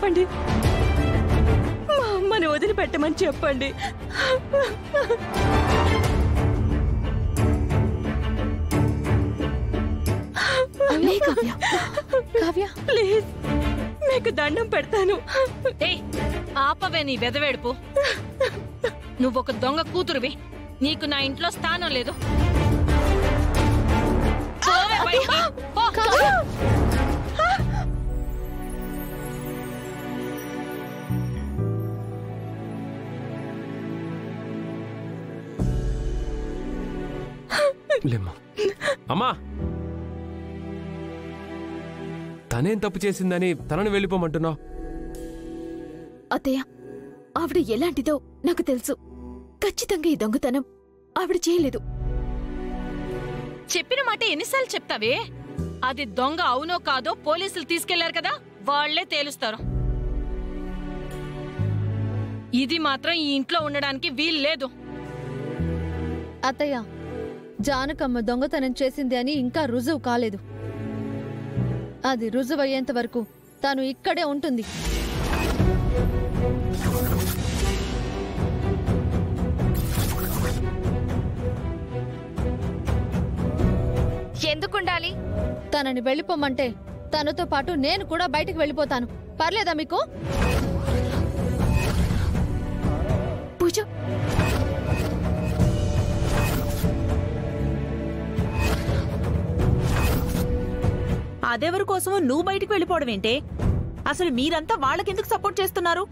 చెప్పండి. మా అమ్మని వదిలిపెట్టమని చెప్పండి. ప్లీజ్, మీకు దండం పెడతాను. ఆపవే నీ వెదవేడుపు. నువ్వొక దొంగ కూతురువి. నీకు నా ఇంట్లో స్థానం లేదు. పోవే బయటికి. పో. అమ్మా, తనేం తప్పు చేసిందని తనని వెళ్ళిపోమంటున్నావు? అత్తయ్య, ఆవిడ ఎలాంటిదో నాకు తెలుసు. ఖచ్చితంగా ఈ దొంగతనం ఆవిడ చేయలేదు. చెప్పిన మాట ఎన్నిసార్లు చెప్తావే? అది దొంగ అవునో కాదో పోలీసులు తీసుకెళ్లారు కదా, వాళ్లే తేలుస్తారు. ఇది మాత్రం ఈ ఇంట్లో ఉండడానికి వీలు లేదు. అత్తయ్య, జానకమ్మ దొంగతనం చేసింది అని ఇంకా రుజువు కాలేదు. అది రుజువయ్యేంత వరకు తాను ఇక్కడే ఉంటుంది. ఎందుకుండాలి? తనని వెళ్ళిపోమంటే తనతో పాటు నేను కూడా బయటికి వెళ్ళిపోతాను. పర్లేదా మీకు? పూజ, అదెవరి కోసమో నువ్వు బయటికి వెళ్ళిపోవడం ఏంటే? అసలు మీరంతా వాళ్ళకెందుకు సపోర్ట్ చేస్తున్నారు?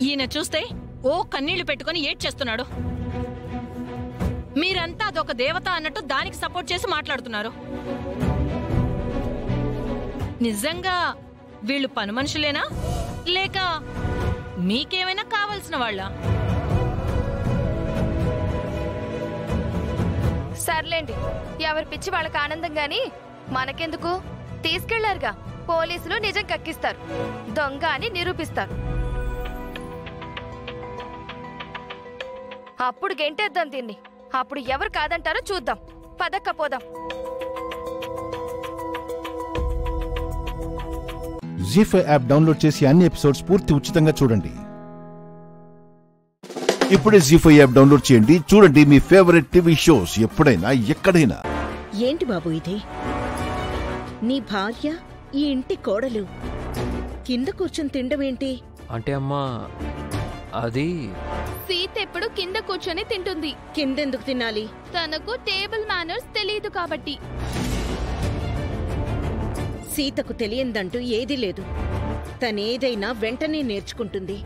ఈయన చూస్తే ఓ కన్నీళ్లు పెట్టుకుని ఏడ్చేస్తున్నాడు. మీరంతా అదొక దేవత అన్నట్టు దానికి సపోర్ట్ చేసి మాట్లాడుతున్నారు. నిజంగా వీళ్ళు పని మనుషులేనా, లేక మీకేమైనా కావలసిన వాళ్ళ? సర్లేండి, ఎవరి పిచ్చి వాళ్ళకి ఆనందం గాని మనకెందుకు? తీసుకెళ్లారుగా, పోలీసులు నిజం కక్కిస్తారు, దొంగ అని నిరూపిస్తారు. అప్పుడు గెంటేద్దాం దీన్ని. అప్పుడు ఎవరు కాదంటారో చూద్దాం. పదక్కపోదాం. జీ5 యాప్ డౌన్లోడ్ చేసి అన్ని ఎపిసోడ్స్ పూర్తి ఉచితంగా చూడండి. ఇప్పుడే జీ5 యాప్ డౌన్లోడ్ చేయండి. చూడండి మీ ఫేవరెట్ టీవీ షోస్ ఎప్పుడైనా ఎక్కడైనా. ఏంటి బాబు ఇది? నీ భార్య ఈ ఇంటి కోడలు కింద కూర్చొని తినడమేంటి? అంటే అమ్మా, అది సీత ఎప్పుడు కింద కూర్చొని తింటుంది. కిందెందుకు తినాలి? తనకు టేబుల్ మేనర్స్ తెలియదు కాబట్టి. సీతకు తెలియందంటూ ఏదీ లేదు. తనేదైనా వెంటనే నేర్చుకుంటుంది.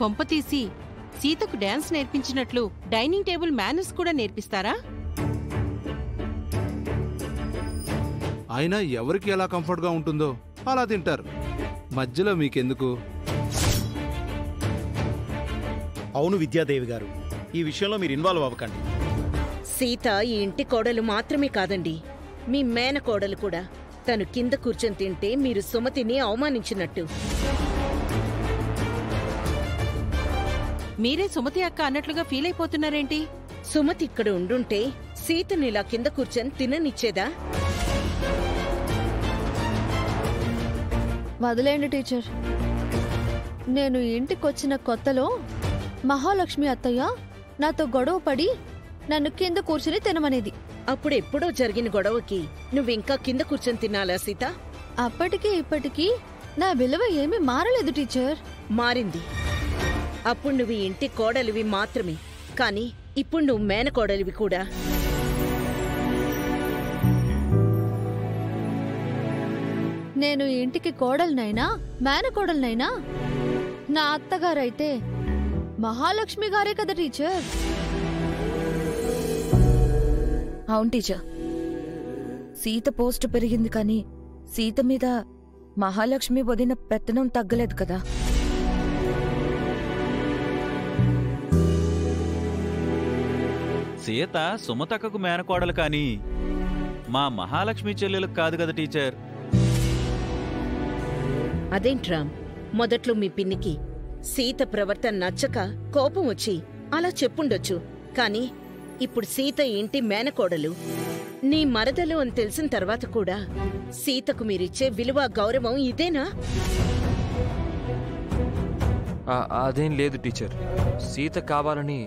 కొంపతీసి సీతకు డాన్స్ నేర్పించినట్లు డైనింగ్ టేబుల్ మేనర్స్ కూడా నేర్పిస్తారా? అయినా ఎవరికి ఎలా కంఫర్ట్గా ఉంటుందో అలా తింటారు. మధ్యలో మీకెందుకు? అవును విద్యాదేవి గారు, ఈ విషయంలో మీరు ఇన్వాల్వ్ అవ్వకండి. సీత ఈ ఇంటి కోడలు మాత్రమే కాదండి, మీ మేన కోడలు కూడా. తను కింద కూర్చొని తింటే మీరు సుమతిని అవమానించినట్టు. మీరే సుమతి అక్క అన్నట్లుగా ఫీల్ అయిపోతున్నారేంటి? సుమతి ఇక్కడ ఉండుంటే సీతని ఇలా కింద కూర్చొని తిననిచ్చేదా? వదిలేండి టీచర్. నేను ఇంటికొచ్చిన కొత్తలో మహాలక్ష్మి అత్తయ్య నాతో గొడవ పడి నన్ను కింద కూర్చుని తినమనేది. అప్పుడెప్పుడో జరిగిన గొడవకి నువ్వింకా కింద కూర్చొని తినాలా సీత? అప్పటికి ఇప్పటికీ నా విలువ ఏమీ మారలేదు టీచర్. మారింది. అప్పుడు నువ్వు ఇంటి కోడలివి మాత్రమే, కానీ ఇప్పుడు నువ్వు మేనకోడలివి కూడా. నేను ఇంటికి కోడలనైనా మేనకోడలనైనా నా అత్తగారైతే మహాలక్ష్మి గారే కదా టీచర్. అవును టీచర్, సీత పోస్టు పెరిగింది కానీ సీత మీద మహాలక్ష్మి వదిన పెత్తనం తగ్గలేదు కదా. సీత సుమతక్కకు మేనకోడలు కానీ మా మహాలక్ష్మి చెల్లెలకు కాదు కదా టీచర్. అదేంట్రామ్, మొదట్లో మీ పిన్నికి సీత ప్రవర్తన నచ్చక కోపం వచ్చి అలా చెప్పుండొచ్చు. కాని ఇప్పుడు సీత ఇంటి మేనకోడలు. నీ మరదలు అని తెలిసిన తర్వాత కూడా సీతకు మీరిచ్చే విలువ గౌరవం ఇదేనా? అదేం లేదు టీచర్. సీత కావాలని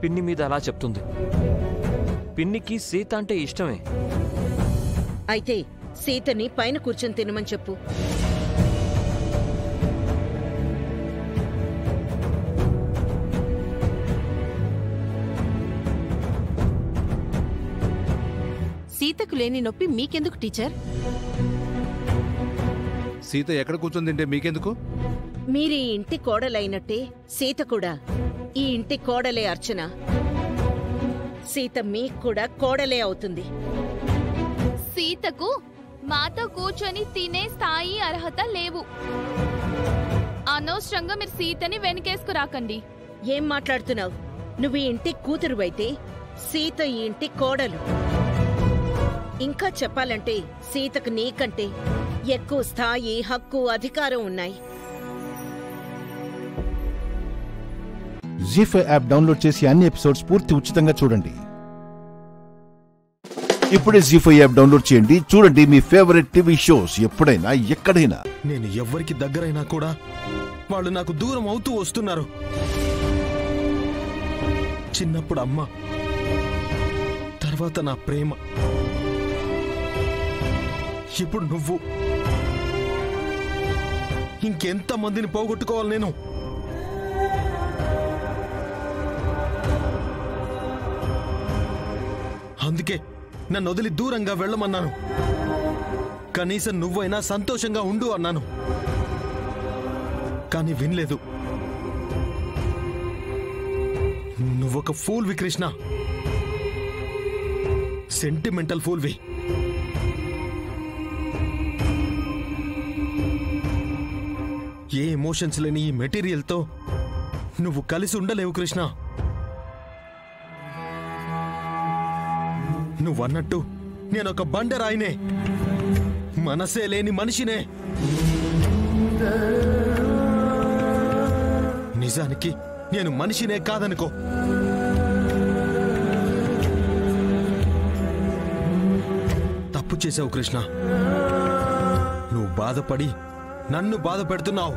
పిన్ని మీద అలా చెప్తుంది. పిన్నికి సీత అంటే ఇష్టమే. అయితే సీతని పైన కూర్చొని తినమని చెప్పు. సీతకు లేని నొప్పి మీకెందుకు టీచర్? సీత ఎక్కడ కూర్చొని తింటే మీకెందుకు? మీరీ ఇంటి కోడలైనట్టే సీత కూడా ఈ ఇంటి కోడలే అర్చన. సీత మీకు కూడా కోడలే అవుతుంది. సీతకు మాతో కూర్చొని తినే స్థాయి అర్హత లేవు. అనవసరంగా మీరు సీతని వెనకేసుకురాకండి. ఏం మాట్లాడుతున్నావు? నువ్వు ఈ ఇంటి కూతురువైతే సీత ఈ ఇంటి కోడలు. ఇంకా చెప్పాలంటే సీతకు నీకంటే ఎక్కువ స్థాయి, హక్కు, అధికారం ఉన్నాయి. జీ5 యాప్ డౌన్లోడ్ చేసి అన్ని ఎపిసోడ్స్ పూర్తి ఉచితంగా చూడండి. ఇప్పుడే జీ5 యాప్ డౌన్లోడ్ చేయండి. చూడండి మీ ఫేవరెట్ టీవీ షోస్ ఎప్పుడైనా ఎక్కడైనా. నేను ఎవ్వరికి దగ్గరైనా కూడా వాళ్ళు నాకు దూరం అవుతూ వస్తున్నారు. చిన్నప్పుడు అమ్మ, తర్వాత నా ప్రేమ, ఇప్పుడు నువ్వు. ఇంకెంత మందిని పోగొట్టుకోవాలి నేను? అందుకే నన్ను వదిలి దూరంగా వెళ్ళమన్నాను. కనీసం నువ్వైనా సంతోషంగా ఉండు అన్నాను. కానీ వినలేదు. నువ్వొక ఫూల్వి కృష్ణ, సెంటిమెంటల్ ఫూల్వి. ఏ ఎమోషన్స్ లేని ఈ మెటీరియల్తో నువ్వు కలిసి ఉండలేవు కృష్ణ. నువ్వన్నట్టు నేనొక బండరాయినే, మనసే లేని మనిషినే. నిజానికి నేను మనిషినే కాదనుకో. తప్పు చేసావు కృష్ణ. నువ్వు బాధపడి నన్ను బాధ పెడుతున్నావు.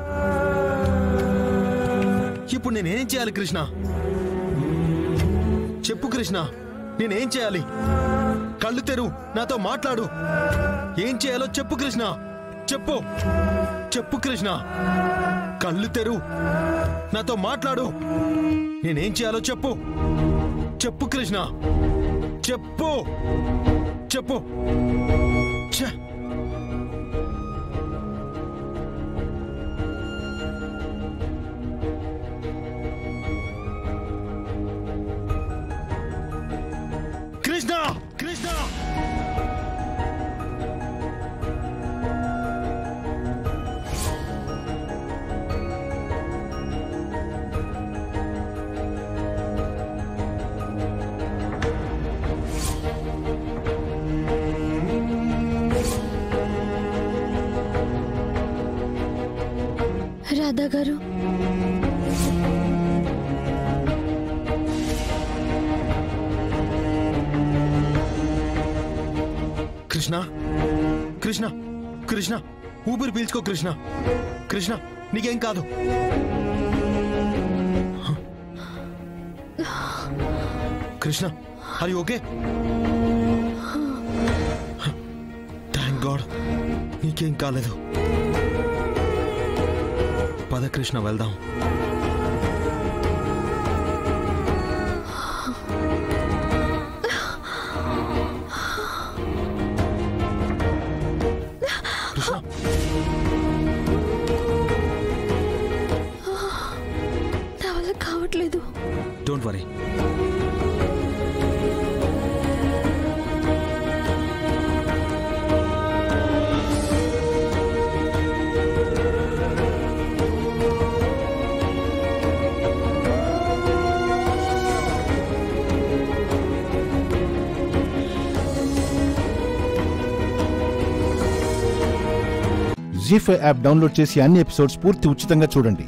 ఇప్పుడు నేనేం చేయాలి కృష్ణ? చెప్పు కృష్ణ, నేనేం చేయాలి? కళ్ళు తెరు, నాతో మాట్లాడు. ఏం చేయాలో చెప్పు కృష్ణ. చెప్పు చెప్పు కృష్ణ, కళ్ళు తెరు, నాతో మాట్లాడు. నేనేం చేయాలో చెప్పు. చెప్పు కృష్ణ, చెప్పు చెప్పు. కృష్ణ కృష్ణ రాధా గారు, కృష్ణ కృష్ణ కృష్ణ, ఊపిరి పీల్చుకో కృష్ణ. కృష్ణ, నీకేం కాదు. Krishna, are you okay? Thank God, నీకేం కాలేదు. పద కృష్ణ, వెళ్దాం. నా వల్ల కావట్లేదు. Don't worry. Zee five app download చేసి అన్ని ఎపిసోడ్స్ పూర్తి ఉచితంగా చూడండి.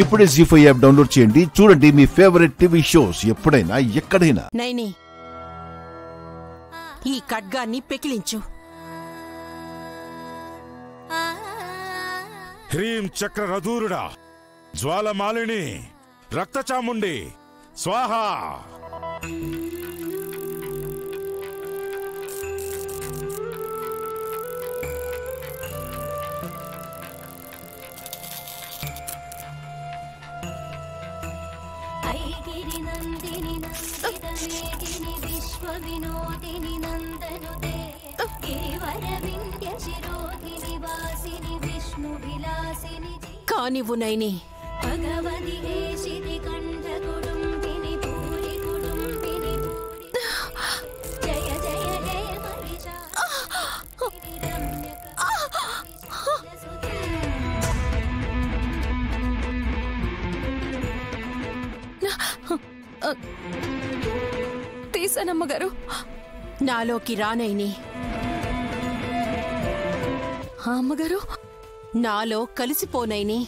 ఇప్పుడే జీ5 యాప్ డౌన్లోడ్ చేయండి. చూడండి మీ ఫేవరెట్ టీవీ షోస్ ఎప్పుడైనా ఎక్కడైనా. నైని, ఈ ఖడ్గాన్ని పెకిలించు. హ్రీం చక్ర రధూరుడా, జ్వాలమాలిని, రక్తచాముండి స్వాహా. కానివ్వు నైని. తీసానమ్మగారు. నాలోకి రానైని. అమ్మగారు, నాలో కలిసిపోనైని.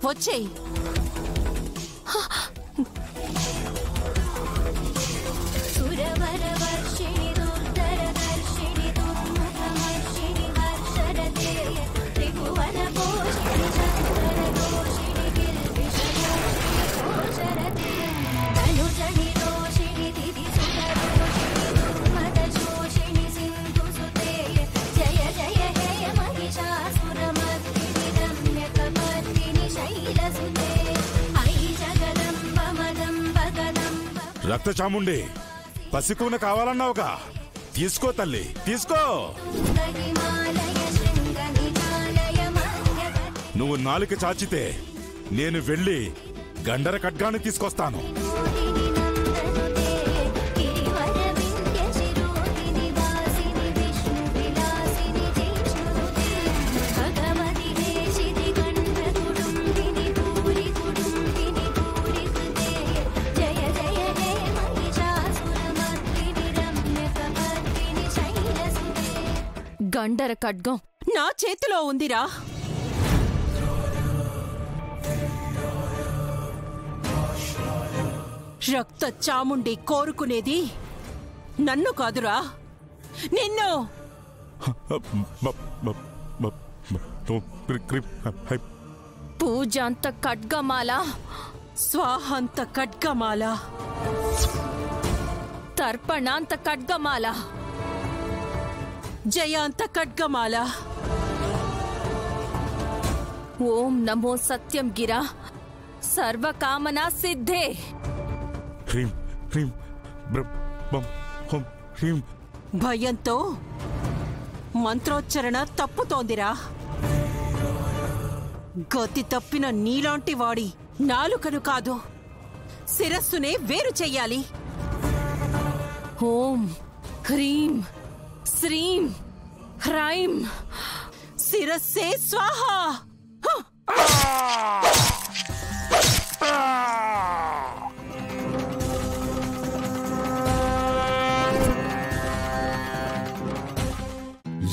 వచ్చేయ్. రక్తచాముండి, పసికూన కావాలన్నావుగా, తీసుకో తల్లి, తీసుకో. నువ్వు నాలుక చాచితే నేను వెళ్ళి గండర ఖడ్గాన్ని తీసుకొస్తాను. గండర ఖడ్గం నా చేతిలో ఉందిరా. రక్త చాముండి కోరుకునేది నన్ను కాదురా, నిన్ను. పూజాంత ఖడ్గమాల, స్వాహంత ఖడ్గమాల, తర్పణాంత ఖడ్గమాల, జయాంత ఖడ్గమాల. ఓం నమో సత్యం గిరా, సర్వకామనా సిద్ధే. హ్రీం హ్రీం బ్రహ్మం హోం హ్రీం. భయంతో మంత్రోచ్చరణ తప్పుతోందిరా. గతి తప్పిన నీలాంటి వాడి నాలుకను కాదు, శిరస్సునే వేరు చెయ్యాలి. ఓం హ్రీం శ్రీం హ్రైం. శిరస్సే స్వాహా.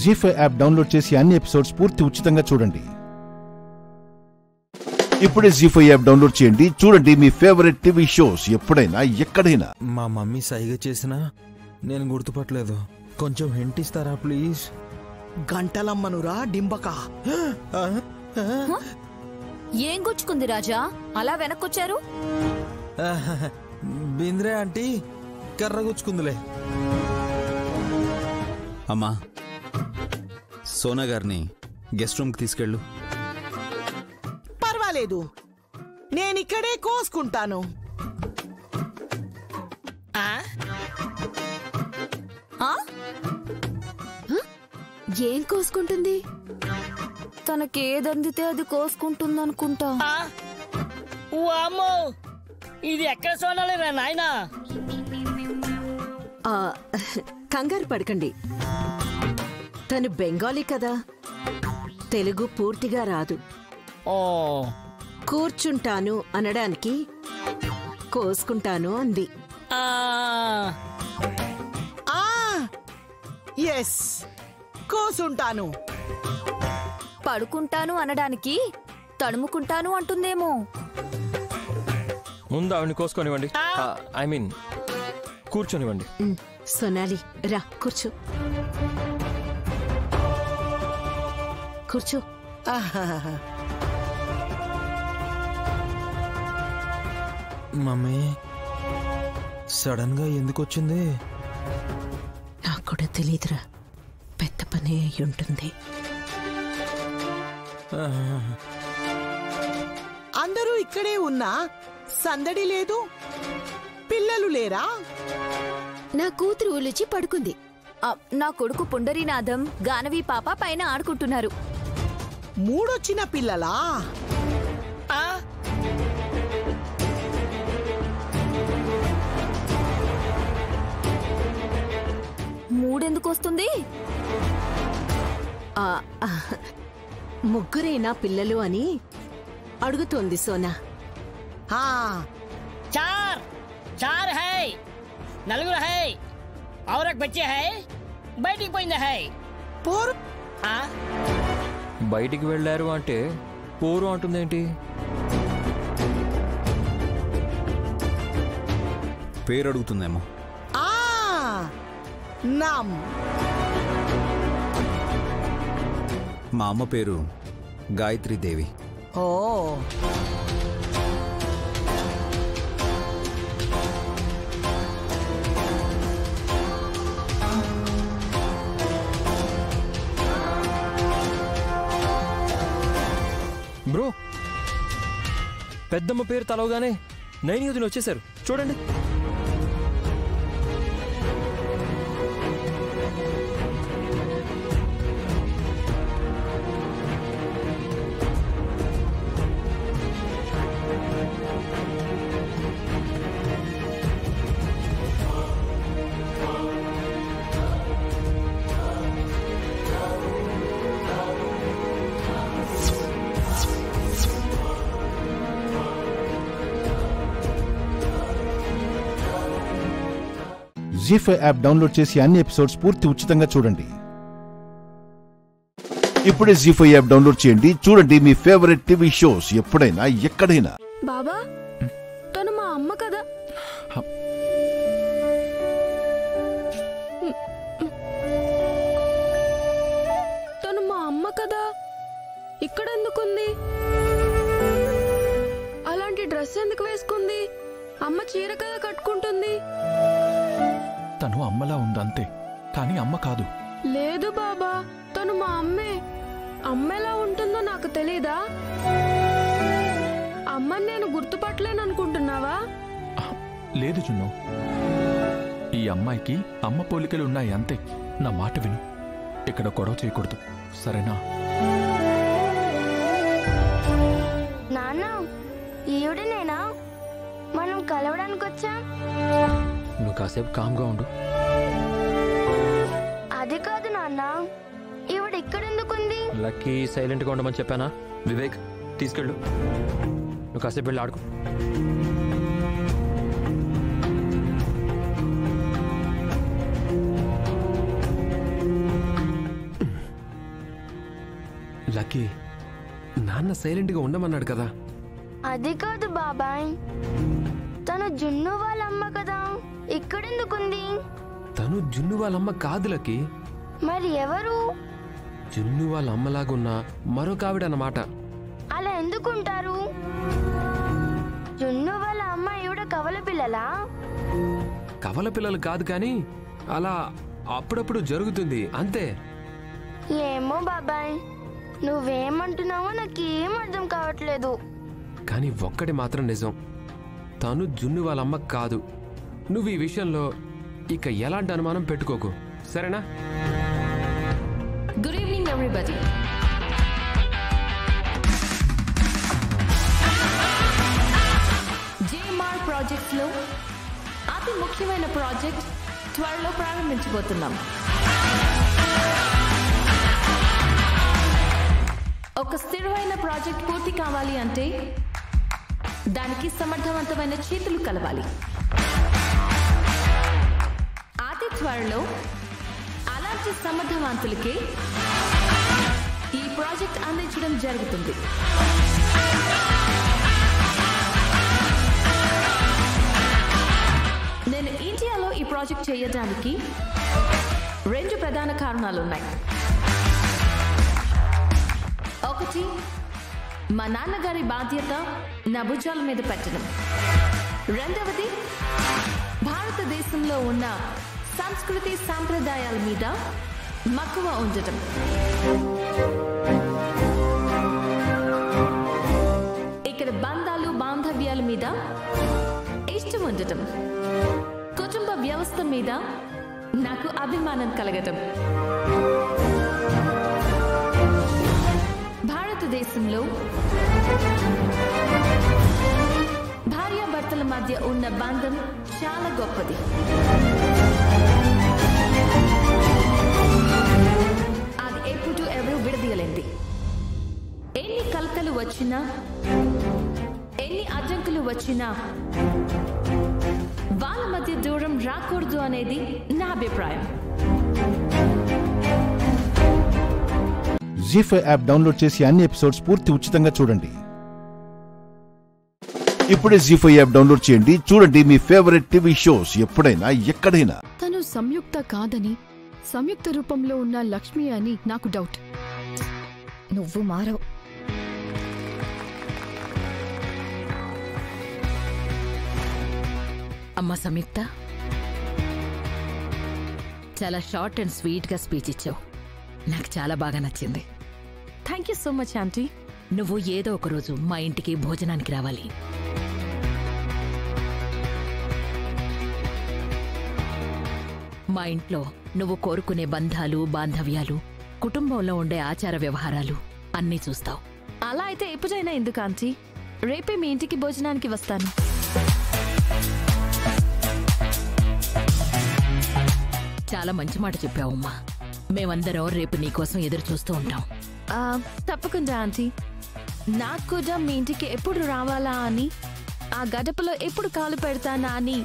జీ5 యాప్ డౌన్లోడ్ చేసి అన్ని ఎపిసోడ్స్ పూర్తి ఉచితంగా చూడండి. ఇప్పుడే జీ5 యాప్ డౌన్లోడ్ చేయండి, చూడండి మీ ఫేవరెట్ టీవీ షోస్ ఎప్పుడైనా ఎక్కడైనా. మా మమ్మీ సైగ చేసినా నేను గుర్తుపట్టలేదు. కొంచెం హింట్ ఇస్తారా ప్లీజ్? గంటలమ్మనురా డింబక. ఏం గుచ్చుకుంది రాజా, అలా వెనక్కొచ్చారు? బింద్రే ఆంటీ కర్ర గుచ్చుకుందిలే. అమ్మా, సోనా గారిని గెస్ట్ రూమ్కి తీసుకెళ్ళు. పర్వాలేదు, నేనిక్కడే కోసుకుంటాను. ఏం కోసుకుంటుంది? తనకేదందితే అది కోసుకుంటుందనుకుంటా. అమ్మో, ఇది ఎక్కడ సోనాలేరా నాయనా? కంగారు పడకండి, తను బెంగాలీ కదా, తెలుగు పూర్తిగా రాదు. కూర్చుంటాను అనడానికి కోసుకుంటాను అంది. ఎస్, కోసుంటాను. పడుకుంటాను అనడానికి తడుముకుంటాను అంటుందేమో. ముందు ఆవిడని కోసుకొనివ్వండి. ఐ మీన్ కూర్చొనివ్వండి. సోనాలి రా కూర్చో కూర్చో. మమ్మీ సడన్ గా ఎందుకు వచ్చింది? నాకు కూడా తెలీదురా, పెద్ద పని అయి ఉంటుంది. అందరూ ఇక్కడే ఉన్నా సందడి లేదు, పిల్లలు లేరా? నా కూతురు ఉలిచి పడుకుంది. నా కొడుకు పుండరీనాథం, గానవి పాప పైన ఆడుకుంటున్నారు. మూడొచ్చిన పిల్లలా? మూడెందుకు వస్తుంది? ముగ్గురేనా పిల్లలు అని అడుగుతోంది సోనా. चार चार है, नలుగురు है और एक बच्चे है. బయటికి పోయింది है. బయటికి వెళ్ళారు అంటే పోరు అంటుందేంటి? పేరు అడుగుతుందేమో. మా అమ్మ పేరు గాయత్రి దేవి. ఓ బ్రో, పెద్దమ్మ పేరు తలవగానే నైనియుధులు వచ్చేశారు చూడండి. జీ5 యాప్ డౌన్లోడ్ చేసి అన్ని ఎపిసోడ్స్ పూర్తి ఉచితంగా చూడండి. ఇప్పుడే జీ5 యాప్ డౌన్లోడ్ చేయండి, చూడండి మీ ఫేవరెట్ టీవీ షోస్ ఎప్పుడైనా ఎక్కడైనా. బాబా, తను మా అమ్మ కదా. తను మా అమ్మ కదా, ఇక్కడ ఎందుకుంది? అలాంటి డ్రెస్ ఎందుకు వేసుకుంది? అమ్మ చీర కదా కట్టుకుంటుంది. తను అమ్మలా ఉందంతే, కానీ అమ్మ కాదు. లేదు బాబా, తను మా అమ్మే. అమ్మ ఎలా ఉంటుందో నాకు తెలీదా? అమ్మని నేను గుర్తుపట్టలేననుకుంటున్నావా? లేదు జున్ను, ఈ అమ్మాయికి అమ్మ పోలికలు ఉన్నాయి అంతే. నా మాట విను, ఇక్కడ గొడవ చేయకూడదు, సరేనా? నాన్న, ఈవిడనేనా మనం కలవడానికి వచ్చా? నువ్వు కాసేపు కామ్గా ఉండు. అది కాదు నాన్న, ఈవిడ ఇక్కడెందుకుంది? లక్కీ సైలెంట్గా ఉండమని చెప్పానా? వివేక్, తీసుకెళ్ళు. నువ్వు కాసేపు వెళ్ళి ఆడుకో. లక్కీ, నాన్న సైలెంట్గా ఉండమన్నాడు కదా. అది కాదు బాబాయ్, తను జున్ను వాళ్ళ అమ్మ కదా, ఇక్కడెందుకుంది? తను జున్ను వాళ్ళమ్మ కాదు లక్కీ. మరి ఎవరు? జున్ను వాళ్ళ అమ్మలాగున్న మరొక ఆవిడ అన్నమాట. అలా ఎందుకుంటారు? జున్ను వాళ్ళ అమ్మ ఈవిడ కవల పిల్లలా? కవల పిల్లలు కాదు, కానీ అలా అప్పుడప్పుడు జరుగుతుంది అంతే. ఏమో బాబాయ్, నువ్వేమంటున్నావో నాకేం అర్థం కావట్లేదు. కానీ ఒక్కటి మాత్రం నిజం, తను జున్ను వాళ్ళమ్మ కాదు. నువ్వు ఈ విషయంలో ఇక ఎలాంటి అనుమానం పెట్టుకోకు, సరేనా? Good evening everybody. JMR projects లో అతి ముఖ్యమైన ప్రాజెక్ట్ త్వరలో ప్రారంభించబోతున్నాం. ఒక స్థిరమైన ప్రాజెక్ట్ పూర్తి కావాలి అంటే దానికి సమర్థవంతమైన చేతులు కలవాలి. అతి త్వరలో అలాంటి సమర్థవంతులకే ఈ ప్రాజెక్ట్ అందించడం జరుగుతుంది. నేను ఇండియాలో ఈ ప్రాజెక్ట్ చేయడానికి 2 ప్రధాన కారణాలున్నాయి. ఒకటి, మా నాన్నగారి బాధ్యత నా భుజాల మీద పెట్టడం. రెండవది, భారతదేశంలో ఉన్న సంస్కృతి సాంప్రదాయాల మీద మక్కువ ఉండటం. ఇక్కడ బంధాలు బాంధవ్యాల మీద ఇష్టం ఉండటం. కుటుంబ వ్యవస్థ మీద నాకు అభిమానం కలగటం. భారతదేశంలో భార్యాభర్తల మధ్య ఉన్న బంధం చాలా గొప్పది. అది ఎప్పుడు ఎవరు విడదీయలేంది. ఎన్ని కలకలు వచ్చినా, ఎన్ని అడ్డంకులు వచ్చినా వాళ్ళ మధ్య దూరం రాకూడదు అనేది నా అభిప్రాయం. జీ5 యాప్ డౌన్లోడ్ చేసి అన్ని ఎపిసోడ్స్ పూర్తి ఉచితంగా చూడండి. ఇప్పుడే జీ5 యాప్ డౌన్లోడ్ చేయండి. చూడండి మీ ఫేవరెట్ టీవీ షోస్ ఎప్పుడైనా ఎక్కడైనా. తను సంయుక్త కాదని, సంయుక్త రూపంలో ఉన్న లక్ష్మి అని నాకు డౌట్. నువ్వు మారవు. అమ్మా సంయుక్త, చాలా షార్ట్ అండ్ స్వీట్గా స్పీచ్ ఇచ్చావు. నాకు చాలా బాగా నచ్చింది. Thank you so much aunty. నువ్వు ఏదో ఒకరోజు మా ఇంటికి భోజనానికి రావాలి. మా ఇంట్లో నువ్వు కోరుకునే బంధాలు బాంధవ్యాలు, కుటుంబంలో ఉండే ఆచార వ్యవహారాలు అన్నీ చూస్తావు. అలా అయితే ఎప్పుడైనా ఎందుకు ఆంటీ, రేపే మీ ఇంటికి భోజనానికి వస్తాను. చాలా మంచి మాట చెప్పావమ్మా. మేమందరం రేపు నీకోసం ఎదురు చూస్తూ ఉంటాం. తప్పకుండా ఆంటీ. నాకు కూడా మీ ఇంటికి ఎప్పుడు రావాలా అని, ఆ గడపలో ఎప్పుడు కాలు పెడతానా అని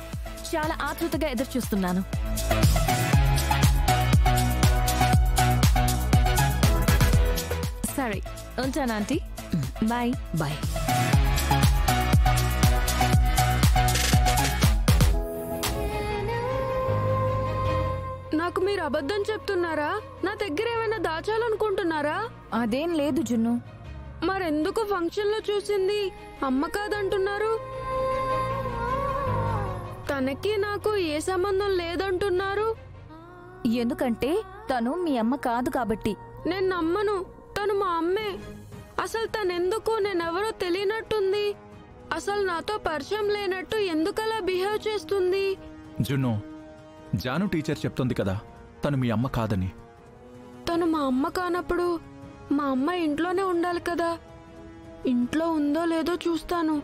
చాలా ఆతృతగా ఎదురు చూస్తున్నాను. సరే, ఉంటాను ఆంటీ. Bye bye. నాకు మీరు అబద్ధం చెప్తున్నారా? నా దగ్గర ఏమైనా దాచాలనుకుంటున్నారా? అదేం లేదు జున్ను. మరెందుకు ఫంక్షన్ లో చూసింది అమ్మ కాదంటున్నారు? తనకి నాకు ఏ సంబంధం లేదంటున్నారు? ఎందుకంటే తను మీ అమ్మ కాదు కాబట్టి. నేను నమ్మను. తను మా అమ్మే. అసలు తనెందుకు నేనెవరో తెలియనట్టుంది. అసలు నాతో పరిచయం లేనట్టు ఎందుకలా బిహేవ్ చేస్తుంది? జున్ను, జాను టీచర్ చెప్తోంది కదా తను మీ అమ్మ కాదని. తను మా అమ్మ కానప్పుడు మా అమ్మ ఇంట్లోనే ఉండాలి కదా. ఇంట్లో ఉందో లేదో చూస్తాను,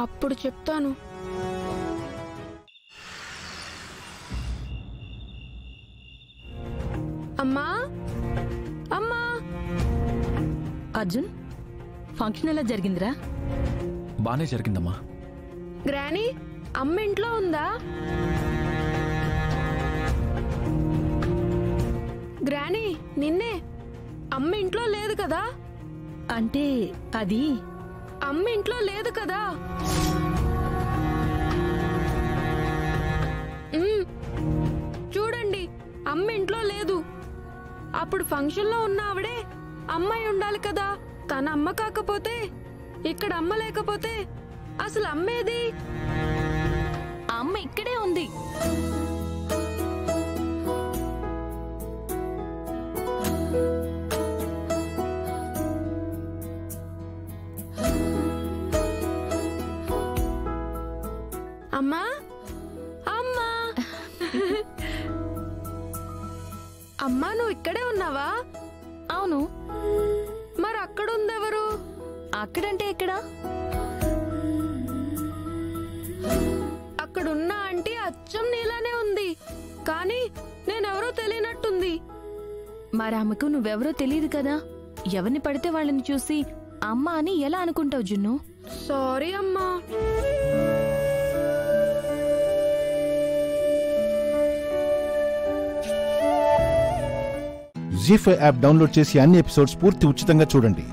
అప్పుడు చెప్తాను. అమ్మా, అమ్మా. అర్జున్, ఫంక్షన్ ఎలా జరిగిందిరా? బానే జరిగిందమ్మా. గ్రానీ, అమ్మ ఇంట్లో ఉందా? గ్రానీ, నిన్నే. అమ్మ ఇంట్లో లేదు కదా? అంటే అది అమ్మ ఇంట్లో లేదు కదా? చూడండి, అమ్మ ఇంట్లో లేదు. అప్పుడు ఫంక్షన్ లో ఉన్న ఆవిడే అమ్మాయి ఉండాలి కదా. తన అమ్మ కాకపోతే, ఇక్కడ అమ్మ లేకపోతే అసలు అమ్మేది? అమ్మ ఇక్కడే ఉంది. అమ్మా, అమ్మా. అమ్మా, నువ్వు ఇక్కడే ఉన్నావా? అవును. మరి అక్కడుందెవరు? అక్కడంటే ఎక్కడా? అక్కడున్న ఆంటీ అచ్చం నీలానే ఉంది, కానీ నేనెవరో తెలియనట్టుంది. మరి ఆమెకు నువ్వెవరో తెలియదు కదా. ఎవరిని పడితే వాళ్ళని చూసి అమ్మ అని ఎలా అనుకుంటావు జున్ను? సారీ అమ్మా. జీ5 యాప్ డౌన్లోడ్ చేసి అన్ని ఎపిసోడ్స్ పూర్తి ఉచితంగా చూడండి.